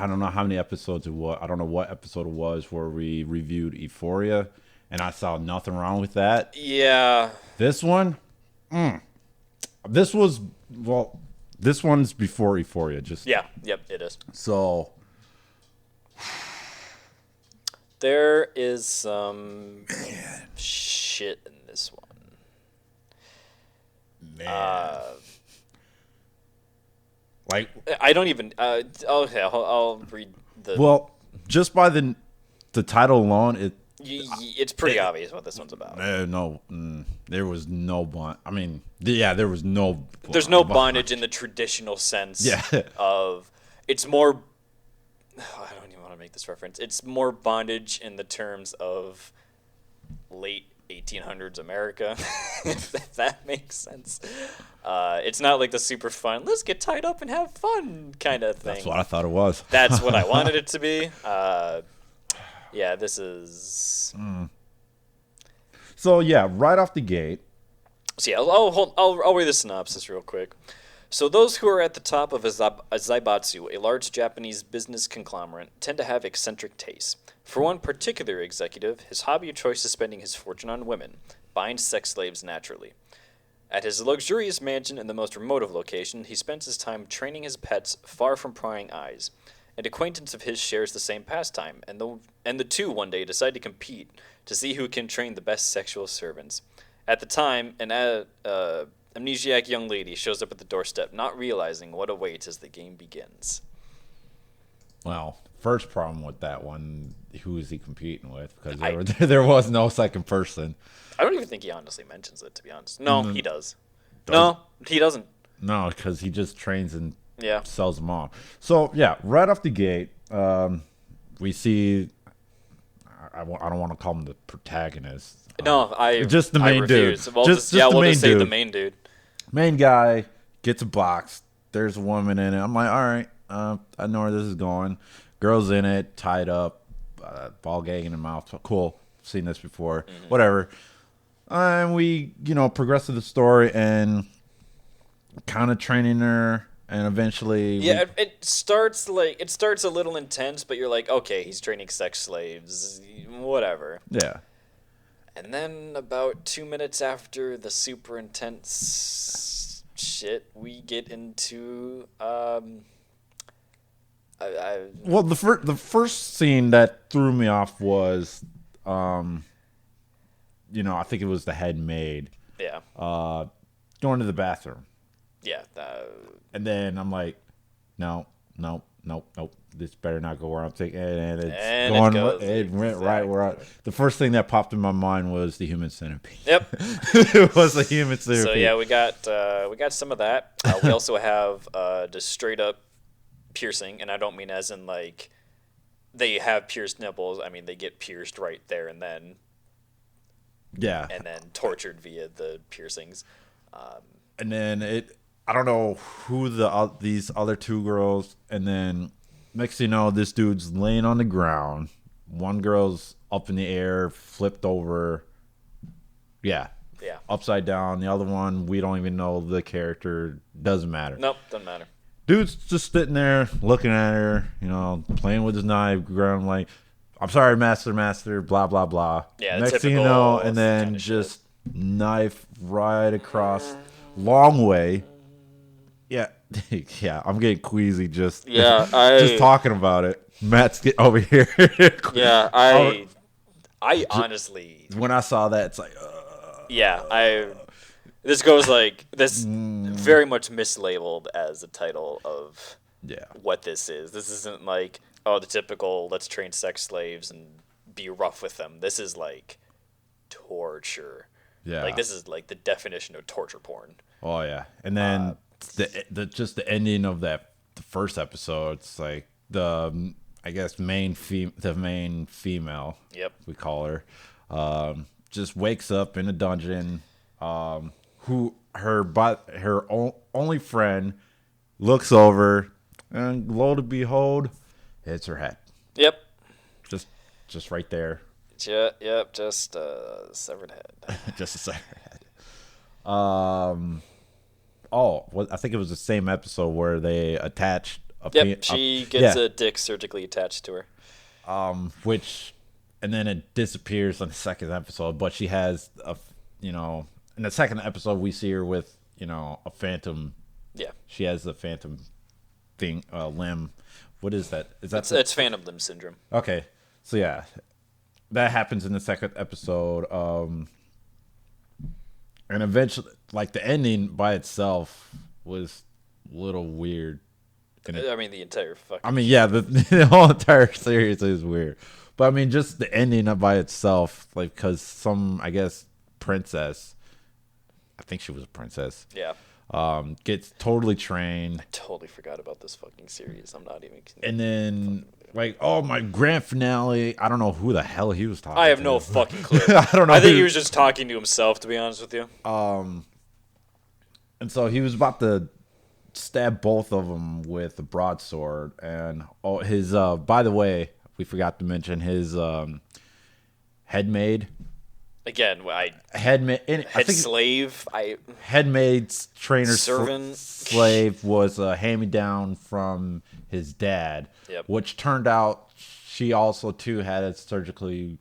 don't know how many episodes it was. I don't know what episode it was where we reviewed Euphoria, and I saw nothing wrong with that. Yeah. This one, this one's before Euphoria. Yep, it is. So there is some shit in this one. Man. Like, I don't even. Okay, I'll read the. Well, just by the title alone, it's pretty obvious what this one's about. There was no bond. I mean, there was no. There's no bondage in the traditional sense. Yeah. Of it's more. I don't even want to make this reference. It's more bondage in the terms of late 1800s America, if that makes sense. It's not like the super fun, let's get tied up and have fun kind of thing. That's what I thought it was. That's what I wanted it to be. Yeah, this is... So, yeah, right off the gate. So, yeah, I'll read the synopsis real quick. So those who are at the top of a zaibatsu, a large Japanese business conglomerate, tend to have eccentric tastes. For one particular executive, his hobby of choice is spending his fortune on women, buying sex slaves naturally. At his luxurious mansion in the most remote of locations, he spends his time training his pets far from prying eyes. An acquaintance of his shares the same pastime, and the two one day decide to compete to see who can train the best sexual servants. At the time, an amnesiac young lady shows up at the doorstep, not realizing what awaits as the game begins. Well, first problem with that one, who is he competing with? Because there was no second person. I don't even think he honestly mentions it, to be honest. No, he does. No, he doesn't. No, because he just trains and Yeah. sells them off. So, yeah, right off the gate, we see... I don't want to call him the protagonist. No, just the main dude. We'll we'll just say the main dude. Main guy gets a box. There's a woman in it. I'm like, all right, I know where this is going. Girl's in it, tied up. ball gag in the mouth. Cool, seen this before. Whatever. And we, progress to the story and kind of training her, and eventually, it starts a little intense, but you're like, okay, he's training sex slaves, whatever. Yeah. And then about 2 minutes after the super intense shit, we get into well, the first scene that threw me off was, I think it was the head maid. Yeah. Going to the bathroom. Yeah. And then I'm like, no. This better not go where I'm thinking. And it went right where the first thing that popped in my mind was the human centipede. Yep. It was a human centipede. So yeah, we got some of that. We also have just straight up piercing, and I don't mean as in like they have pierced nipples. I mean they get pierced right there and then. Yeah. And then tortured via the piercings. And then I don't know who these other two girls, and then next thing you know, this dude's laying on the ground. One girl's up in the air, flipped over. Yeah. Yeah. Upside down. The other one, we don't even know the character. Doesn't matter. Nope, doesn't matter. Dude's just sitting there looking at her, playing with his knife, ground like, I'm sorry, master, blah, blah, blah. Yeah, next thing you know, and then just knife right across, long way. Yeah, yeah, I'm getting queasy just talking about it. Matt's getting over here. Yeah, I honestly, when I saw that, it's like, this goes like this very much mislabeled as the title of what this is. This isn't like the typical let's train sex slaves and be rough with them. This is like torture. Yeah, like this is like the definition of torture porn. Oh yeah, and then the ending of the first episode. It's like the main female. Yep, we call her. Just wakes up in a dungeon. Who her only friend looks over, and lo and behold, it's her head. Yep. Just right there. Yep. Just a severed head. Just a severed head. I think it was the same episode where they attached. She gets a dick surgically attached to her. And then it disappears on the second episode. But she has in the second episode we see her with a phantom. Yeah. She has a phantom thing limb. What is that? It's phantom limb syndrome. Okay, so yeah, that happens in the second episode. And eventually, like the ending by itself was a little weird. I mean, the entire fucking. I mean, yeah, the whole entire series is weird, but I mean, just the ending by itself, like, because some, I guess, princess. I think she was a princess. Yeah. Gets totally trained. I totally forgot about this fucking series. I'm not even. And then, like, my grand finale. I don't know who the hell he was talking to. I have no fucking clue. I don't know. I think he was just talking to himself, to be honest with you. And so he was about to stab both of them with a broadsword. And his by the way, we forgot to mention his head maid. Again, head maid's trainer servant slave was a hand-me-down from his dad, which turned out she also too had a surgically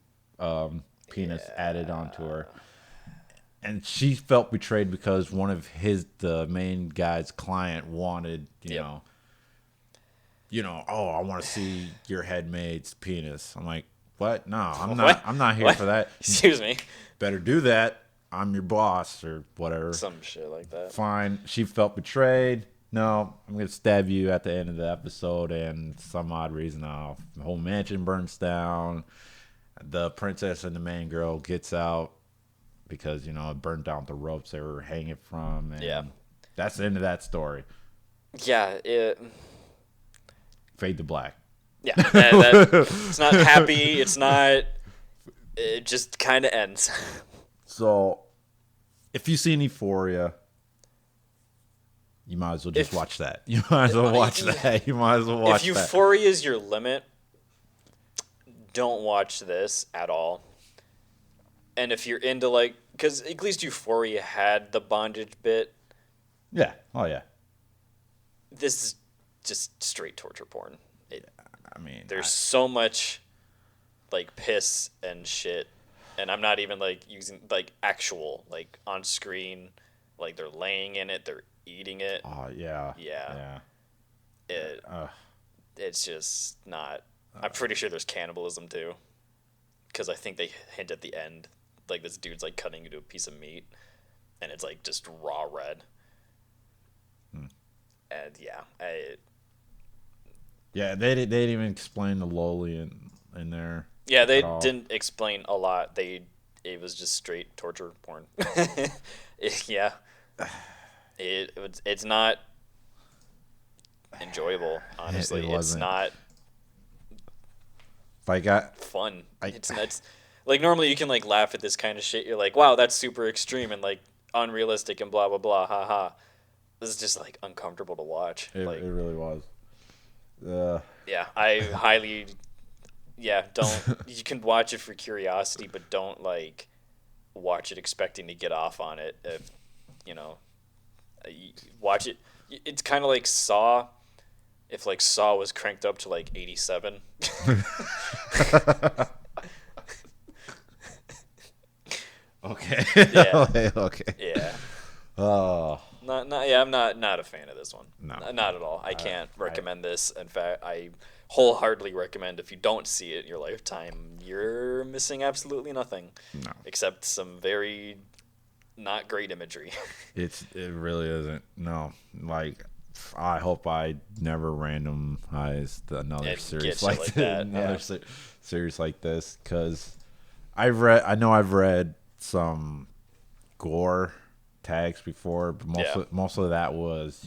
penis added onto her, and she felt betrayed because one of the main guy's client wanted, I want to see your head maid's penis. I'm like, what? No, I'm not. I'm not here for that. Excuse me. Better do that. I'm your boss or whatever. Some shit like that. Fine. She felt betrayed. No, I'm gonna stab you at the end of the episode, and some odd reason, the whole mansion burns down. The princess and the main girl gets out because it burned down the ropes they were hanging from. And that's the end of that story. Yeah. Fade to black. Yeah, it's not happy. It's not. It just kind of ends. So, if you see Euphoria, you might as well just watch that. You might as well watch that. You might as well watch that. If Euphoria is your limit, don't watch this at all. And if you're into like, because at least Euphoria had the bondage bit. Yeah. Oh yeah. This is just straight torture porn. I mean, There's so much like piss and shit, and I'm not even like using like actual like on screen, like they're laying in it, they're eating it. Oh yeah. Yeah. It's just not. I'm pretty sure there's cannibalism too, because I think they hint at the end, like this dude's like cutting into a piece of meat, and it's like just raw red. And yeah, they didn't even explain the loli in there. Yeah, they didn't explain a lot. It was just straight torture porn. Yeah, it's not enjoyable. Honestly, it's not fun. It's like normally you can like laugh at this kind of shit. You're like, wow, that's super extreme and like unrealistic and blah blah blah, ha ha. This is just like uncomfortable to watch. It really was. Yeah, I highly. Yeah, don't. You can watch it for curiosity, but don't like watch it expecting to get off on it. If you know, you watch it. It's kind of like Saw. If like Saw was cranked up to like 87. Okay. Yeah. Okay. Yeah. Oh. I'm not a fan of this one. No. Not at all. I can't recommend this. In fact, I wholeheartedly recommend if you don't see it in your lifetime, you're missing absolutely nothing. No. Except some very not great imagery. It really isn't. No. Like, I hope I never randomize another series like that. Series like this, because I know I've read some gore tags before, but most of that was,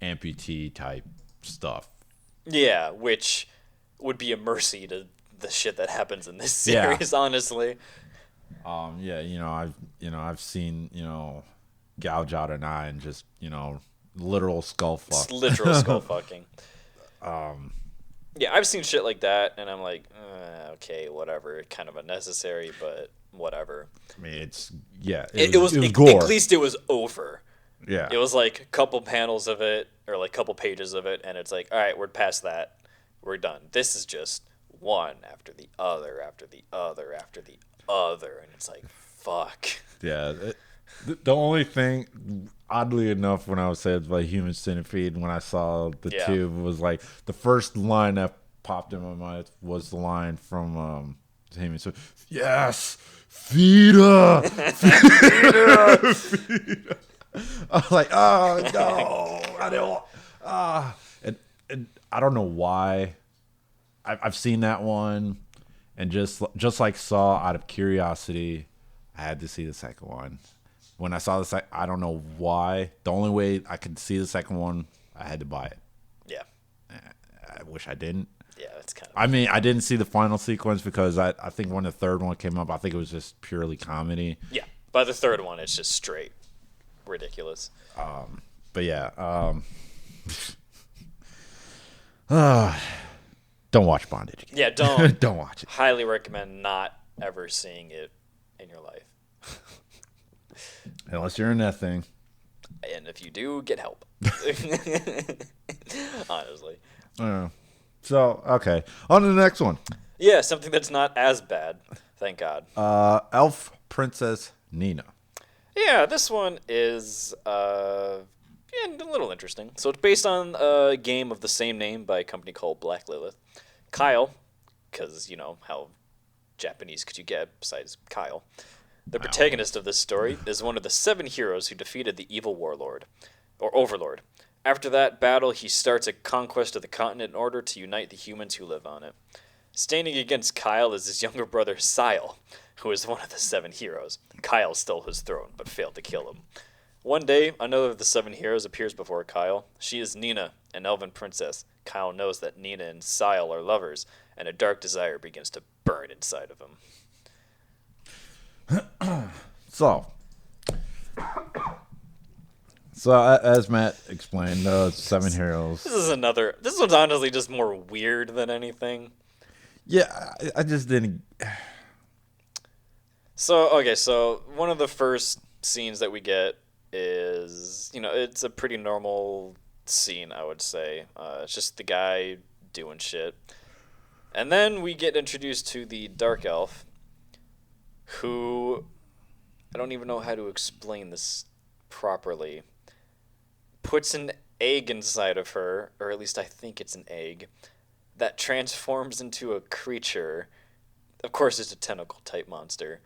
amputee type stuff. Yeah, which would be a mercy to the shit that happens in this series, honestly. I've seen, gouge out an eye and just, literal skull fuck. It's literal skull fucking. Yeah, I've seen shit like that, and I'm like, okay, whatever. Kind of unnecessary, but whatever. I mean, it was gore. At least it was over. Yeah. It was like a couple panels of it, or like a couple pages of it, and it's like, all right, we're past that. We're done. This is just one after the other, after the other, after the other, and it's like, fuck. Yeah. The only thing, oddly enough, when I was saying about Human Centipede, when I saw the tube, was like the first line that popped in my mind was the line from Human Centipede. Yes, feed her. Feed her. Feed her. I was like, oh no, I don't. And I don't know why. I've seen that one, and just like Saw, out of curiosity, I had to see the second one. When I saw the second, I don't know why. The only way I could see the second one, I had to buy it. Yeah. I wish I didn't. Yeah, that's kind of. I mean, I didn't see the final sequence because I think when the third one came up, I think it was just purely comedy. Yeah. By the third one, it's just straight ridiculous. But yeah. Don't watch Bondage Game. Yeah, don't. Don't watch it. Highly recommend not ever seeing it in your life. Unless you're in that thing. And if you do, get help. Honestly. So, okay. On to the next one. Yeah, something that's not as bad. Thank God. Elf Princess Nina. Yeah, this one is a little interesting. So it's based on a game of the same name by a company called Black Lilith. Kyle, because, how Japanese could you get besides Kyle? The protagonist of this story is one of the 7 heroes who defeated the evil warlord, or overlord. After that battle, he starts a conquest of the continent in order to unite the humans who live on it. Standing against Kyle is his younger brother, Sile, who is one of the 7 heroes. Kyle stole his throne, but failed to kill him. One day, another of the 7 heroes appears before Kyle. She is Nina, an elven princess. Kyle knows that Nina and Sile are lovers, and a dark desire begins to burn inside of him. So as Matt explained, 7 heroes. This one's honestly just more weird than anything. Yeah, I just didn't. So one of the first scenes that we get is, it's a pretty normal scene, I would say. It's just the guy doing shit. And then we get introduced to the Dark Elf, who, I don't even know how to explain this properly, puts an egg inside of her, or at least I think it's an egg, that transforms into a creature. Of course, it's a tentacle type monster,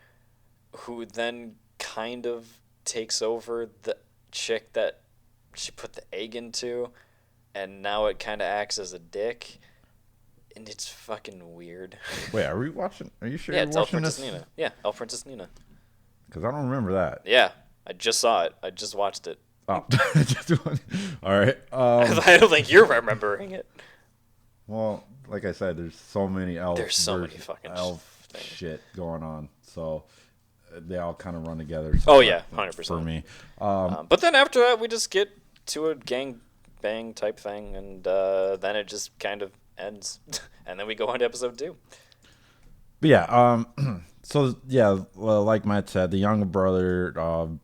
who then kind of takes over the chick that she put the egg into, and now it kind of acts as a dick, and it's fucking weird. Wait, are we watching? Are you sure Yeah, you're it's Elf watching Princess this? Nina. Yeah, Elf Princess Nina. Because I don't remember that. Yeah, I just saw it. I just watched it. Oh, all right. I don't think you're remembering it. Well, like I said, there's so many elf. There's so many fucking elf things. shit going on, so they all kind of run together. Oh yeah, 100%. For me. But then after that, we just get to a gang bang type thing, and then it just kind of ends, and then we go on to episode 2. But yeah, so yeah, well, like Matt said, the younger brother,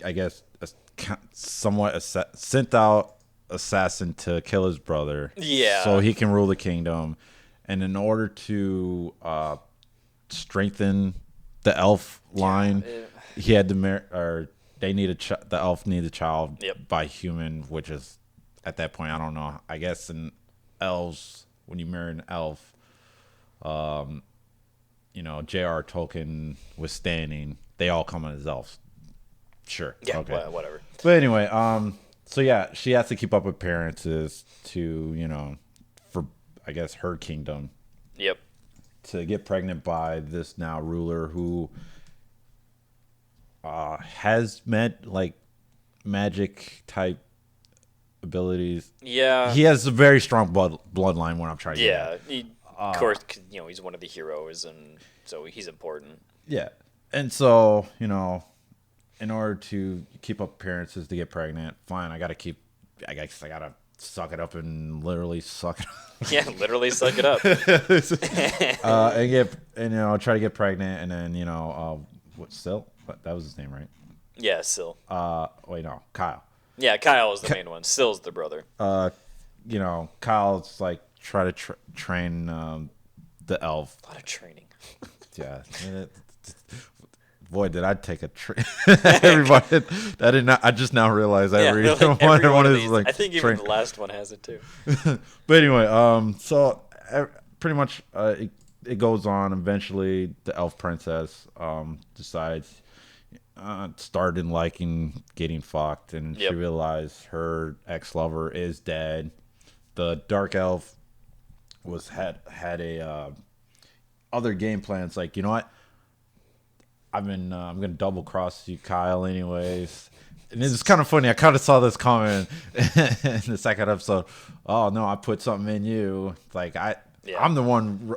I guess, somewhat sent out assassin to kill his brother. Yeah. So he can rule the kingdom, and in order to strengthen the elf line, he had to or they need the elf needs a child by human, which is at that point, I don't know. I guess in elves, when you marry an elf, J.R. Tolkien was standing. They all come as elves. Sure. Yeah. Okay. Whatever. But anyway, so yeah, she has to keep up appearances to, for I guess her kingdom. Yep. To get pregnant by this now ruler who has magic type abilities. Yeah. He has a very strong bloodline. What I'm trying to get. Yeah. Of course, he's one of the heroes, and so he's important. Yeah, and so in order to keep up appearances to get pregnant, fine, I guess I gotta suck it up and literally suck it up. Yeah, literally suck it up. And try to get pregnant, and then what, Sil? That was his name, right? Yeah, Sil. Wait, no, Kyle. Yeah, Kyle is the main one. Sil's the brother. Kyle's like try to train the elf. A lot of training. Yeah. Boy, did I take a everybody. I did not. I just now realized every one of these. I think even the last one has it too. But anyway, so pretty much it goes on. Eventually, the elf princess decides started liking getting fucked, and she realized her ex-lover is dead. The dark elf had a other game plans. Like, you know what? I'm gonna double cross you, Kyle. Anyways, and it's kind of funny. I kind of saw this comment in the second episode. Oh no, I put something in you. Like I'm the one,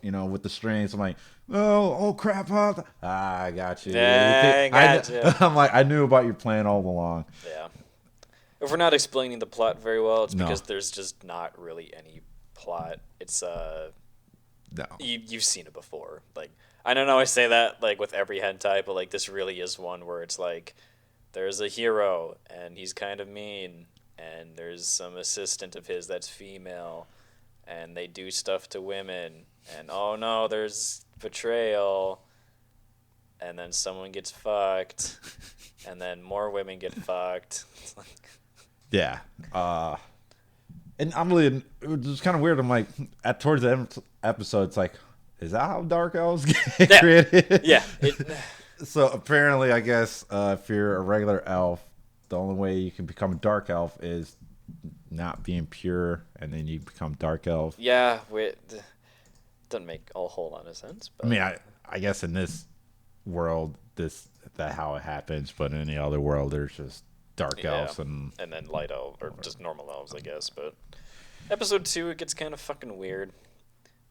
with the strings. I'm like, oh crap, huh? I got you. Yeah, I got you. I'm like, I knew about your plan all along. Yeah. If we're not explaining the plot very well, it's because there's just not really any plot. It's no. You've seen it before. Like, I don't know, I say that like with every hentai, but like this really is one where it's like there's a hero and he's kind of mean, and there's some assistant of his that's female, and they do stuff to women, and oh no, there's betrayal, and then someone gets fucked, and then more women get fucked. It's like, yeah. And I'm really, it was kind of weird. I'm like, towards the end episode, it's like, is that how dark elves get created? Yeah. So apparently, I guess if you're a regular elf, the only way you can become a dark elf is not being pure, and then you become dark elf. Yeah, doesn't make a whole lot of sense. But. I mean, I guess in this world, that how it happens, but in any other world, there's just dark elves and then light elves, or just normal elves, I guess. But episode 2, it gets kind of fucking weird.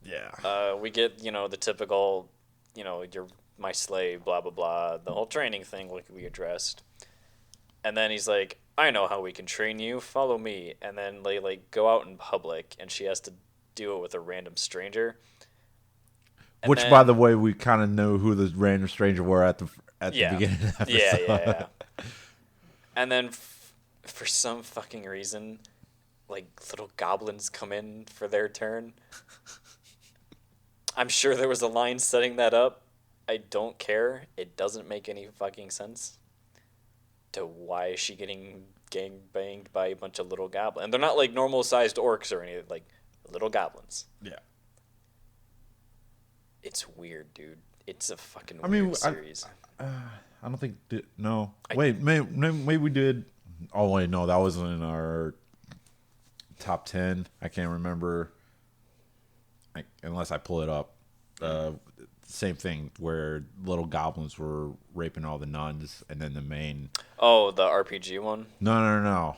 Yeah. We get, the typical, you're my slave, blah, blah, blah, the whole training thing like we addressed. And then he's like, I know how we can train you, follow me. And then they, like, go out in public, and she has to do it with a random stranger. And Which, then, by the way, we kind of knew who the random stranger were at the beginning of the episode. Yeah. And then for some fucking reason, like, little goblins come in for their turn. I'm sure there was a line setting that up. I don't care. It doesn't make any fucking sense to why is she getting gang banged by a bunch of little goblins. And they're not like normal sized orcs or anything, like little goblins. Yeah. It's weird, dude. It's a fucking weird series. I don't think... No. Wait, maybe we did... Oh, wait, no. That wasn't in our top 10. I can't remember. Unless I pull it up. Same thing where little goblins were raping all the nuns, and then the main... Oh, the RPG one? No.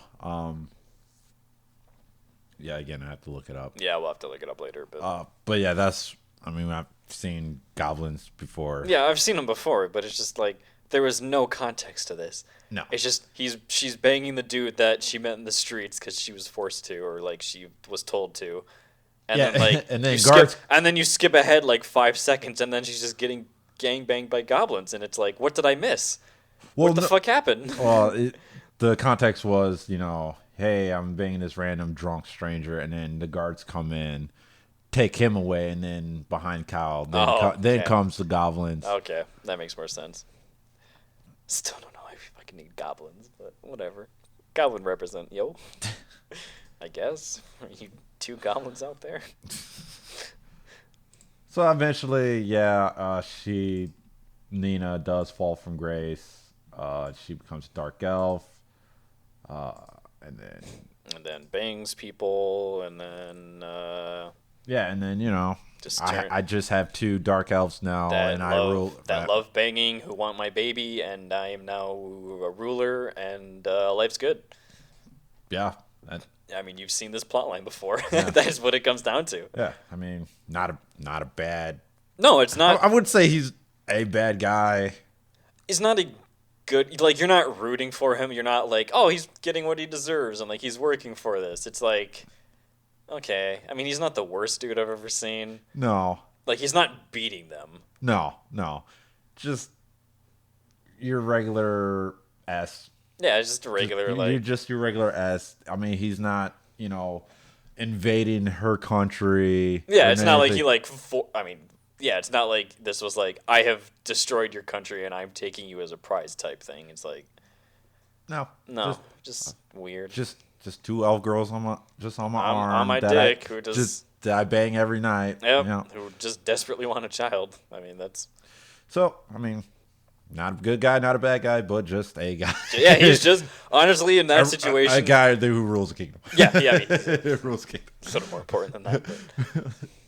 Yeah, again, I have to look it up. Yeah, we'll have to look it up later. But yeah, that's... I mean, I've seen goblins before. Yeah, I've seen them before, but it's just like there was no context to this. No. It's just she's banging the dude that she met in the streets because she was forced to, or like she was told to. And Yeah, then like and then you skip ahead like 5 seconds, and then she's just getting gang banged by goblins, and it's like, what did I miss? What the fuck happened? Well, the context was, hey, I'm banging this random drunk stranger, and then the guards come in, take him away, and then behind Kyle, then comes the goblins. Okay, that makes more sense. Still don't know if I can need goblins, but whatever. Goblin represent, yo. I guess. Are you 2 goblins out there? So eventually, Nina does fall from grace. She becomes a dark elf. And then bangs people, and then... and then, I just have 2 dark elves now, and I rule... That love banging, who want my baby, and I am now a ruler, and life's good. Yeah. I mean, you've seen this plotline before. Yeah. That is what it comes down to. Yeah, I mean, not a bad... No, it's not... I wouldn't say he's a bad guy. He's not a good... Like, you're not rooting for him. You're not like, oh, he's getting what he deserves, and, like, he's working for this. It's like, okay. I mean, he's not the worst dude I've ever seen. No. Like, he's not beating them. No. Just your regular S. Yeah, it's just a regular, You're just your regular S. I mean, he's not, invading her country. Yeah, it's not like he, like... Yeah, it's not like this was like, I have destroyed your country and I'm taking you as a prize type thing. It's like... No. Just weird. Just 2 elf girls on my arm. On my dick, who that I bang every night. Yep, who just desperately want a child. I mean, that's... So, I mean... Not a good guy, not a bad guy, but just a guy. Yeah, he's just, honestly, in that situation... A guy who rules a kingdom. Yeah, I mean... rules a kingdom. Sort of more important than that.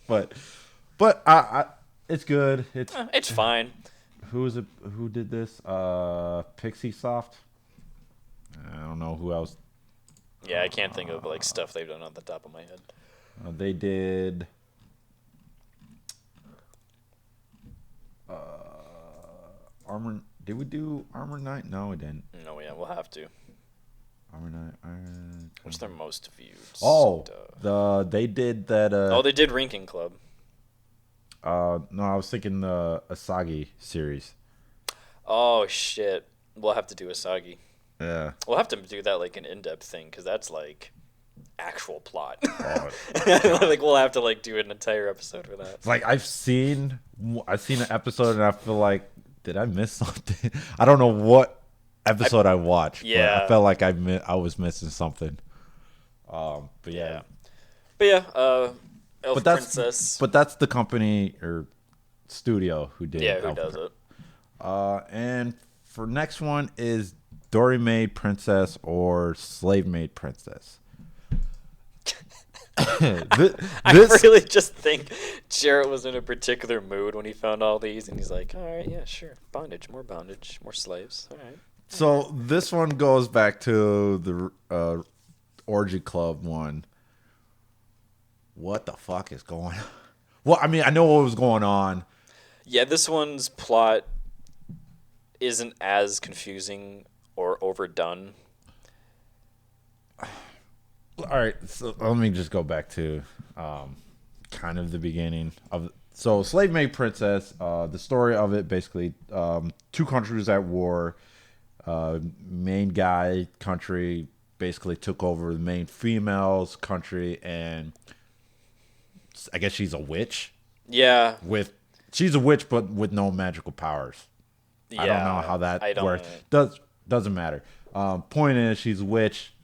But I it's good. It's fine. Who did this? Pixie Soft? I don't know who else. Yeah, I can't think of, like, stuff they've done on the top of my head. They did... Armor. Did we do Armor Knight? No, we didn't. No, yeah, we'll have to. Armor Knight. What's their most viewed? They did that. They did Rinkan Club. No, I was thinking the Asagi series. Oh shit! We'll have to do Asagi. Yeah. We'll have to do that like an in-depth thing because that's like actual plot. Like we'll have to like do an entire episode for that. It's like I've seen an episode and I feel like, did I miss something? I don't know what episode I watched. Yeah. But I felt like I was missing something. But yeah. Elf Princess. But that's the company or studio who did it. Yeah, who does it? And for next one is Dorei Maid Princess or Slave Maid Princess. I really just think Jarrett was in a particular mood when he found all these, and he's like, all right, yeah, sure. Bondage, more slaves. All right. So this one goes back to the Orgy Club one. What the fuck is going on? Well, I mean, I know what was going on. Yeah, this one's plot isn't as confusing or overdone. All right, so let me just go back to kind of the beginning of. So, Slave Maid Princess. The story of it basically, two countries at war. Main guy country basically took over the main female's country, and I guess she's a witch. Yeah. She's a witch, but with no magical powers. Yeah. I don't know how that works. Doesn't matter. Point is, she's a witch.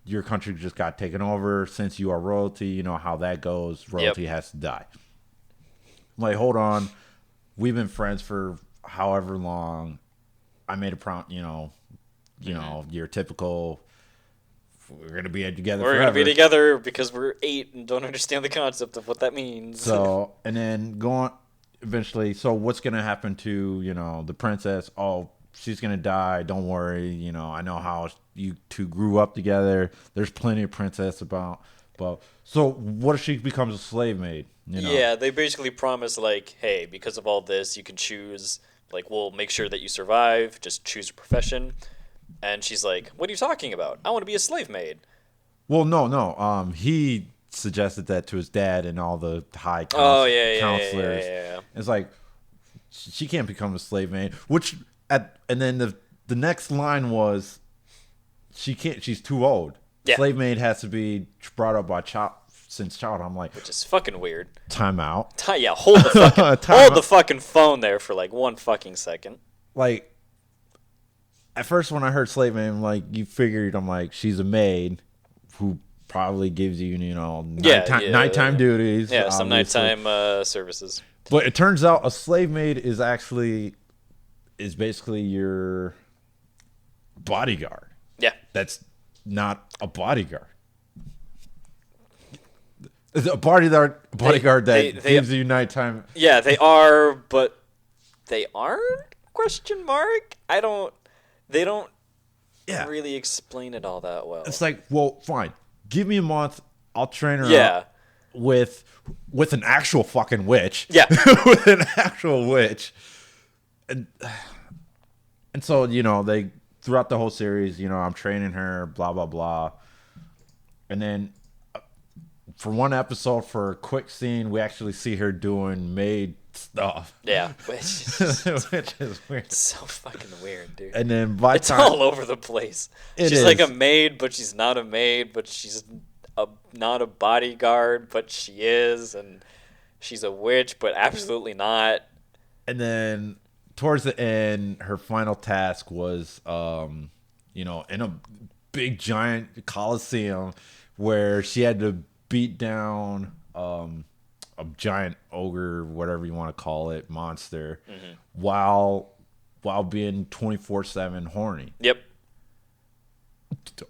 Your country just got taken over. Since you are royalty, you know how that goes. Royalty has to die. I'm like, hold on. We've been friends for however long. I made a prompt, your typical. We're gonna be together. We're gonna be together because we're 8 and don't understand the concept of what that means. So, and then go on. Eventually, so what's gonna happen to the princess? Oh, she's gonna die. Don't worry. I know how you two grew up together. There's plenty of princess about. But so, what if she becomes a slave maid? Yeah, they basically promise like, hey, because of all this, you can choose. Like, we'll make sure that you survive. Just choose a profession. And she's like, what are you talking about? I want to be a slave maid. Well, no. He suggested that to his dad and all the high counselors. Yeah. It's like, she can't become a slave maid. And then the next line was, she can't. She's too old. Yeah. Slave maid has to be brought up by since child. I'm like, which is fucking weird. Time out. Yeah, hold the fucking phone there for like 1 fucking second. Like, at first when I heard slave maid, I'm like, you figured, I'm like, she's a maid who probably gives you, nighttime duties. Yeah, some nighttime services. But it turns out a slave maid is basically your bodyguard. Yeah. That's not a bodyguard. It's a bodyguard that gives you nighttime. Yeah, they are, but they aren't? Question mark? They don't really explain it all that well. It's like, well, fine. Give me a month. I'll train her up with an actual fucking witch. Yeah. With an actual witch. And so, they throughout the whole series, I'm training her, blah, blah, blah. And then for one episode, for a quick scene, we actually see her doing maid stuff. Yeah, which is weird. It's so fucking weird, dude. And then it's all over the place. She's like a maid, but she's not a maid, but she's not a bodyguard, but she is, and she's a witch, but absolutely not. And then towards the end, her final task was, in a big giant coliseum where she had to beat down a giant ogre, whatever you want to call it, monster, while being 24/7 horny. Yep.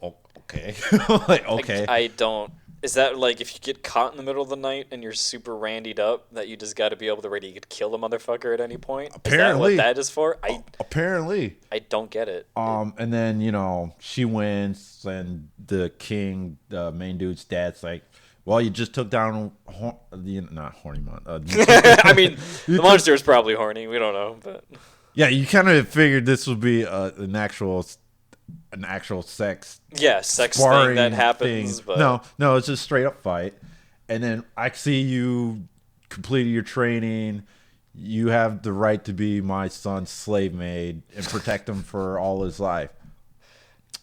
Okay. Like, okay. I don't. Is that like if you get caught in the middle of the night and you're super randied up that you just got to be able to ready to kill the motherfucker at any point? Apparently. Is that what that is for? Apparently. I don't get it. And then, she wins, and the king, the main dude's dad's like, well, you just took down not horny monster. I mean, the monster is probably horny. We don't know, but yeah, you kind of figured this would be an actual sex. Yeah, sex thing that happens. But no, it's just straight up fight. And then I see you completed your training. You have the right to be my son's slave maid and protect him for all his life.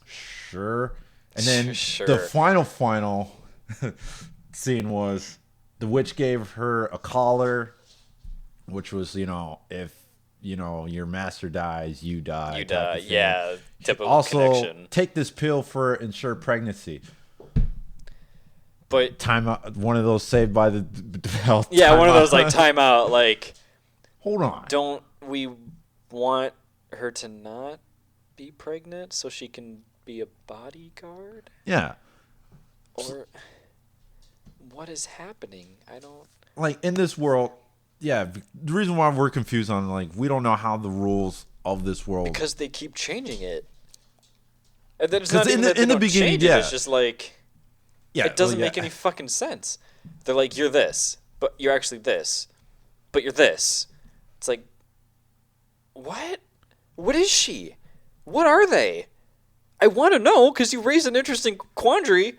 Sure. And then the final scene was the witch gave her a collar, which was, if your master dies, you die. You die. Yeah, typical also, connection. Take this pill for ensure pregnancy. But time out. One of those saved by the health. Yeah, one of those like time out. Like, hold on. Don't we want her to not be pregnant so she can be a bodyguard? Yeah. Or what is happening? I don't like in this world. Yeah, the reason why we're confused on we don't know how the rules of this world because they keep changing it. And then it's not even in the beginning. Yeah, it's just like it doesn't make any fucking sense. They're like, you're this, but you're actually this, but you're this. It's like, what? What is she? What are they? I want to know because you raised an interesting quandary,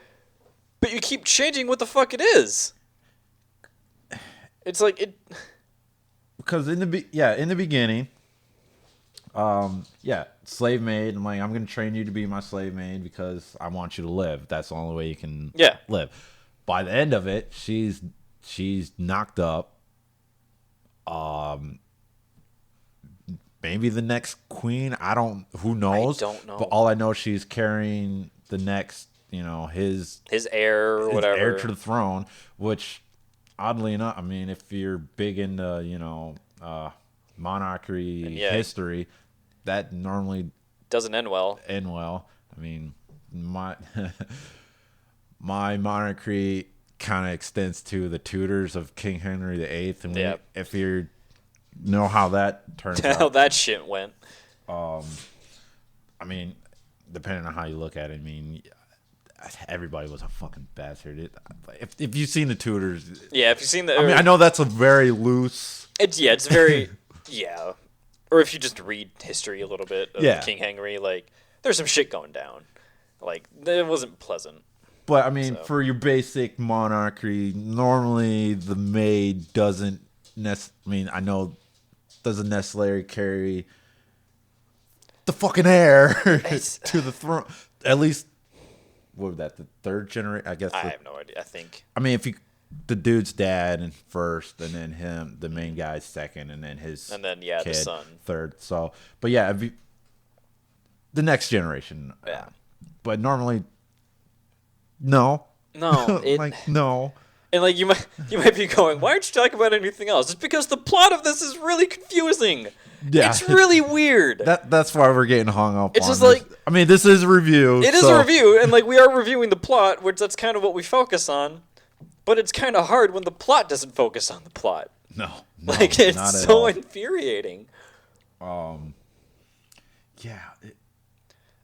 but you keep changing what the fuck it is. It's like it. Because in the beginning, slave maid. I'm like, I'm gonna train you to be my slave maid because I want you to live. That's the only way you can live. By the end of it, she's knocked up. Maybe the next queen. Who knows? I don't know. But all I know, she's carrying the next, his heir or whatever, heir to the throne. Which, oddly enough, I mean, if you're big into monarchy history, that normally doesn't end well. I mean, my monarchy kind of extends to the Tudors of King Henry VIII, and if you know how that turns out, how that shit went. I mean, depending on how you look at it, I mean, everybody was a fucking bastard. If you've seen the Tudors, if you've seen the, I mean, I know that's a very loose. It's very Or if you just read history a little bit of King Henry, like there's some shit going down, like it wasn't pleasant. But I mean, for your basic monarchy, normally the maid doesn't necessarily carry the fucking heir to the throne. At least, what was that? The third generation? I guess. I have no idea. I think. I mean, the dude's dad and first, and then the main guy's second, and then his kid, the son third. So, but yeah, the next generation. But normally. No. No. No. And like you might be going, why aren't you talking about anything else? It's because the plot of this is really confusing. Yeah. It's really weird. That's why we're getting hung up. It's on just this. like, I mean, this is a review. It is a review, and like we are reviewing the plot, which that's kind of what we focus on. But it's kind of hard when the plot doesn't focus on the plot. No, like it's so infuriating. Yeah.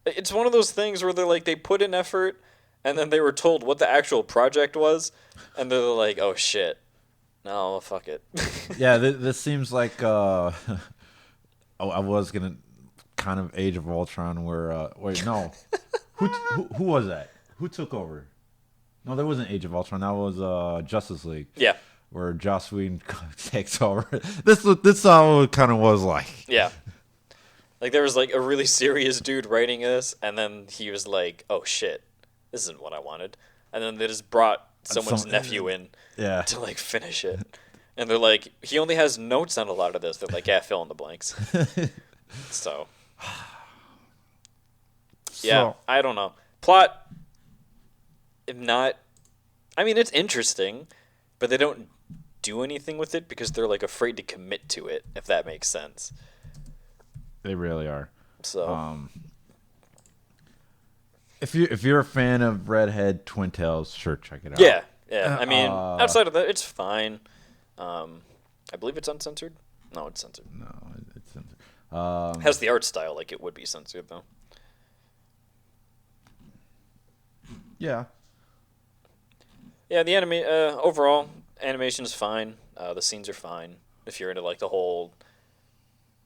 It's one of those things where they put in effort. And then they were told what the actual project was, and they're like, "Oh shit, no, fuck it." Yeah, this seems like I was gonna kind of Age of Ultron, where wait, no, who was that? Who took over? No, that wasn't Age of Ultron. That was Justice League. Yeah, where Joss Whedon takes over. This how it kind of was like. Yeah, like there was like a really serious dude writing this, and then he was like, "Oh shit. This isn't what I wanted," and then they just brought someone's nephew in to like finish it, and they're like, he only has notes on a lot of this. They're like, fill in the blanks. So I don't know. Plot, if not, I mean it's interesting, but they don't do anything with it because they're like afraid to commit to it. If that makes sense. They really are. So. If you're a fan of Redhead Twin Tails, sure, check it out. Yeah. I mean, outside of that, it's fine. I believe it's uncensored. No, it's censored. No, it's censored. It has the art style like it would be censored, though. Yeah. Yeah, the overall animation is fine. The scenes are fine. If you're into like the whole,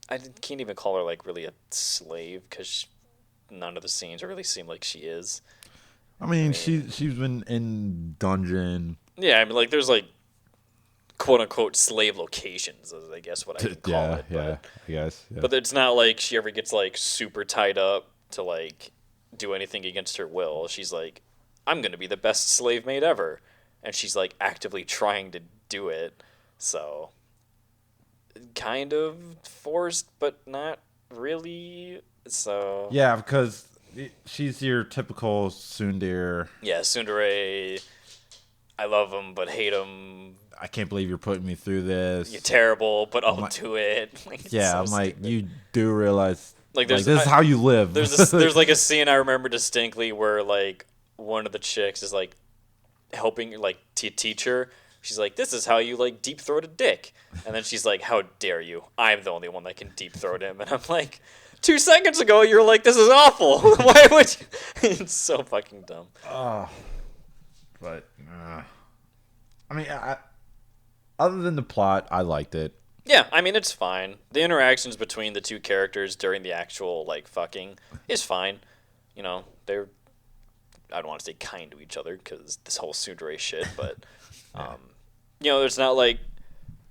I can't even call her like really a slave because. None of the scenes really seem like she is. I mean, she's been in dungeon. Yeah, I mean, like there's like quote unquote slave locations, is I guess what I would call it. I guess. Yeah. But it's not like she ever gets like super tied up to like do anything against her will. She's like, I'm gonna be the best slave maid ever, and she's like actively trying to do it. So, kind of forced, but not really. So yeah, because she's your typical tsundere. Yeah, tsundere. I love him, but hate him. I can't believe you're putting me through this. You're terrible, but I'll do it. Like, yeah, so I'm like, stupid. you do realize like this is how you live. There's like a scene I remember distinctly where like one of the chicks is like helping like teach her. She's like, this is how you like deep throat a dick, and then she's like, how dare you? I'm the only one that can deep throat him, and I'm like. 2 seconds ago, you're like, this is awful. Why would you? It's so fucking dumb. But, I mean, other than the plot, I liked it. Yeah, I mean, it's fine. The interactions between the two characters during the actual, like, fucking is fine. You know, they're, I don't want to say kind to each other because this whole tsundere shit, but, you know, it's not like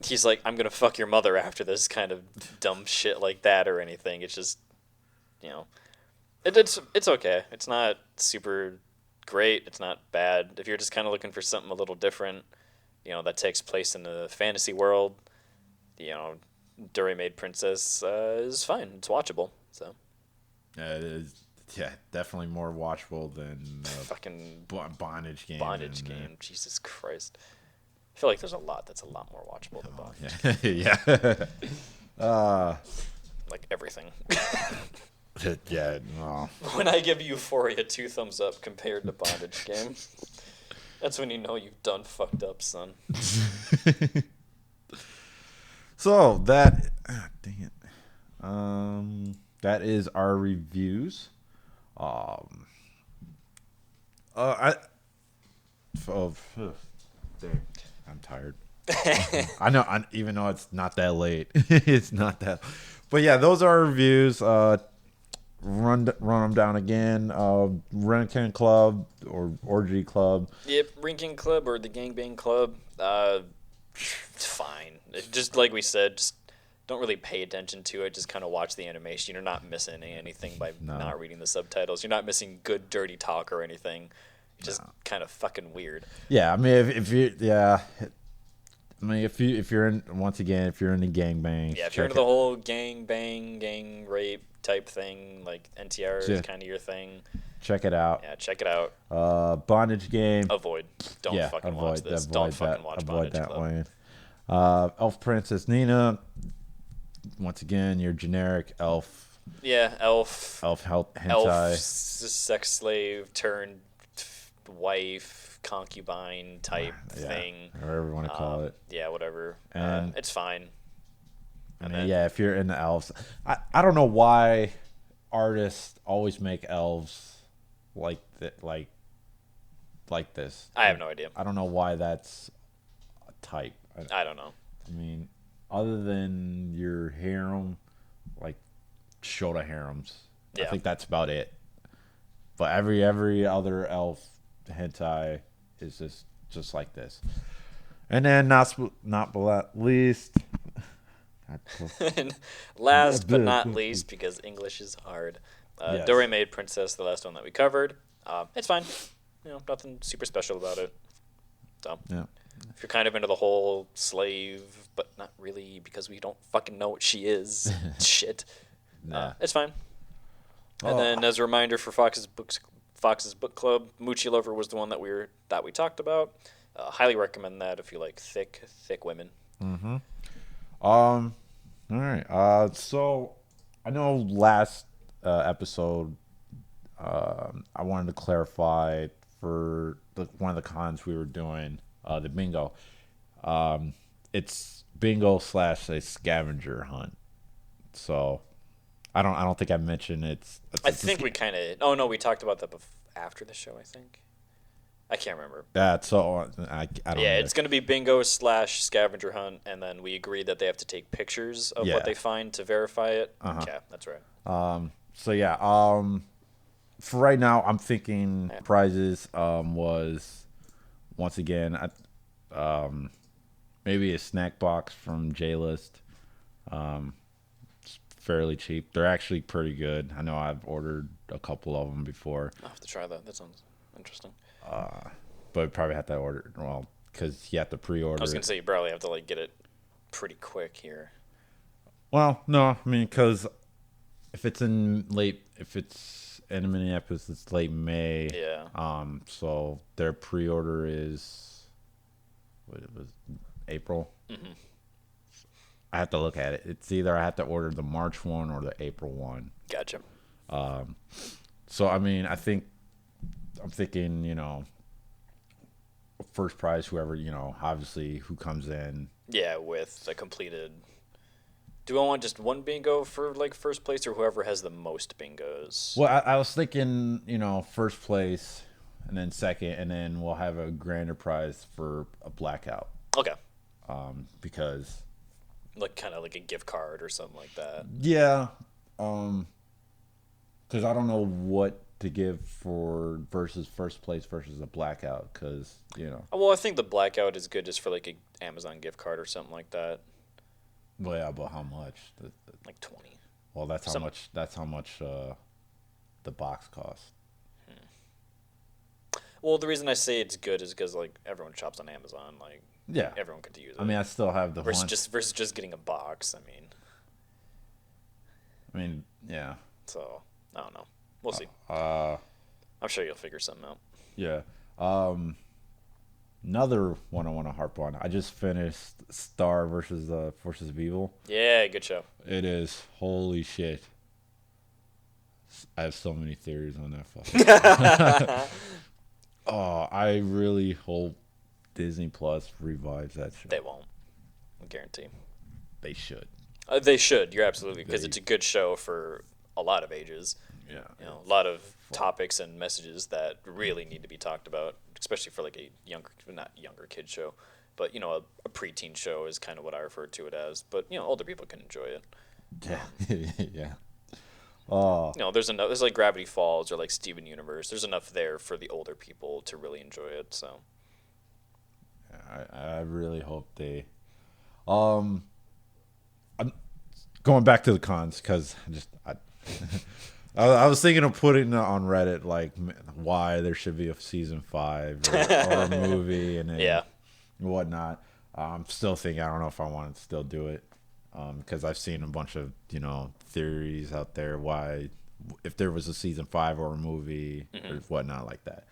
he's like, I'm gonna fuck your mother after this kind of dumb shit like that or anything. It's just, you know, it's okay. It's not super great. It's not bad. If you're just kind of looking for something a little different, you know, that takes place in a fantasy world, you know, Dorei Maid Princess is fine. It's watchable. So Yeah, it is. Yeah, definitely more watchable than fucking Bondage Game. Bondage Game. Jesus Christ. I feel like there's a lot that's a lot more watchable than Bondage. Yeah. Like everything. Yeah, no. When I give Euphoria 2 thumbs up compared to Bondage Game, that's when you know you've done fucked up, son. So that, dang it. That is our reviews. Dang, I'm tired. I know, even though it's not that late, it's not that. But yeah, those are our reviews. Run them down again. Rinkan Club or Orgy Club. Yep, Rinkan Club or the Gangbang Club. It's fine. Just like we said, just don't really pay attention to it. Just kind of watch the animation. You're not missing anything by not reading the subtitles. You're not missing good dirty talk or anything. It's just kind of fucking weird. Yeah, I mean, if you're in, once again, if you're in the gangbang, yeah, if you're into the whole gang bang, gang rape type thing, like NTR is kind of your thing. Check it out. Yeah, check it out. Bondage Game. Avoid. Don't fucking watch this. Don't fucking watch Bondage Club. Way. Elf Princess Nina. Once again, your generic elf. Yeah, elf. Elf hentai. Elf sex slave turned wife, concubine type thing. Whatever you want to call it. Yeah, whatever. And it's fine. I mean, if you're into elves, I don't know why artists always make elves like this. I have no idea. I don't know why that's a type. I don't know. I mean, other than your harem, like Shota harems, I think that's about it. But every other elf hentai is just like this. And then last but not least, last but not least, because English is hard, Dorei Maid Princess, the last one that we covered. It's fine. You know, nothing super special about it. So, if you're kind of into the whole slave, but not really because we don't fucking know what she is, shit, it's fine. And then, as a reminder for Fox's Book Club, Moochie Lover was the one that we talked about. Highly recommend that if you like thick women. Mm-hmm. All right. So I know last episode, I wanted to clarify for one of the cons we were doing, the bingo. It's bingo / a scavenger hunt. So I don't think I mentioned it's I think we kind of. Oh no, we talked about that after the show. I think. I can't remember. That's so I don't know. It's going to be bingo / scavenger hunt, and then we agreed that they have to take pictures of what they find to verify it. Yeah, that's right. For right now, I'm thinking prizes was once again maybe a snack box from J-List. It's fairly cheap. They're actually pretty good. I know I've ordered a couple of them before. I'll have to try that. That sounds interesting. But we probably have to order because you have to pre-order. I was gonna say you probably have to get it pretty quick here. Well, no, I mean because if it's in Minneapolis, it's late May. Yeah. So their pre-order is April. Mm-hmm. I have to look at it. It's either I have to order the March one or the April one. Gotcha. So I mean, I'm thinking, first prize, whoever, obviously who comes in. Yeah, with a completed. Do I want just one bingo for first place, or whoever has the most bingos? Well, I was thinking, first place, and then second, and then we'll have a grander prize for a blackout. Okay. Because. Kind of like a gift card or something like that. Yeah. Because I don't know what to give versus first place versus a blackout, because Well, I think the blackout is good just for a Amazon gift card or something like that. Well, yeah, but how much? Like 20. Well, that's how much. That's how much the box costs. Well, the reason I say it's good is because like everyone shops on Amazon. Like, Yeah, everyone could use it. I mean, I still have the versus just getting a box. I mean, yeah. So I don't know. We'll see. I'm sure you'll figure something out. Yeah. Another one I want to harp on. I just finished Star versus Forces of Evil. Yeah, good show. It is. Holy shit. I have so many theories on that fucking. Oh, I really hope Disney Plus revives that show. They won't. I guarantee. They should. They should. You're absolutely, because it's a good show for a lot of ages. Yeah. You know, a lot of topics and messages that really need to be talked about, especially for like a not younger kid show, but you know, a preteen show is kind of what I refer to it as. But you know, older people can enjoy it. Yeah. Yeah. Oh. You know, there's like Gravity Falls or like Steven Universe. There's enough there for the older people to really enjoy it. So. I really hope they. I'm going back to the cons because I was thinking of putting it on Reddit like why there should be a season 5 or a movie and whatnot. I'm still thinking I don't know if I want to still do it because I've seen a bunch of theories out there why if there was a season 5 or a movie or whatnot like that.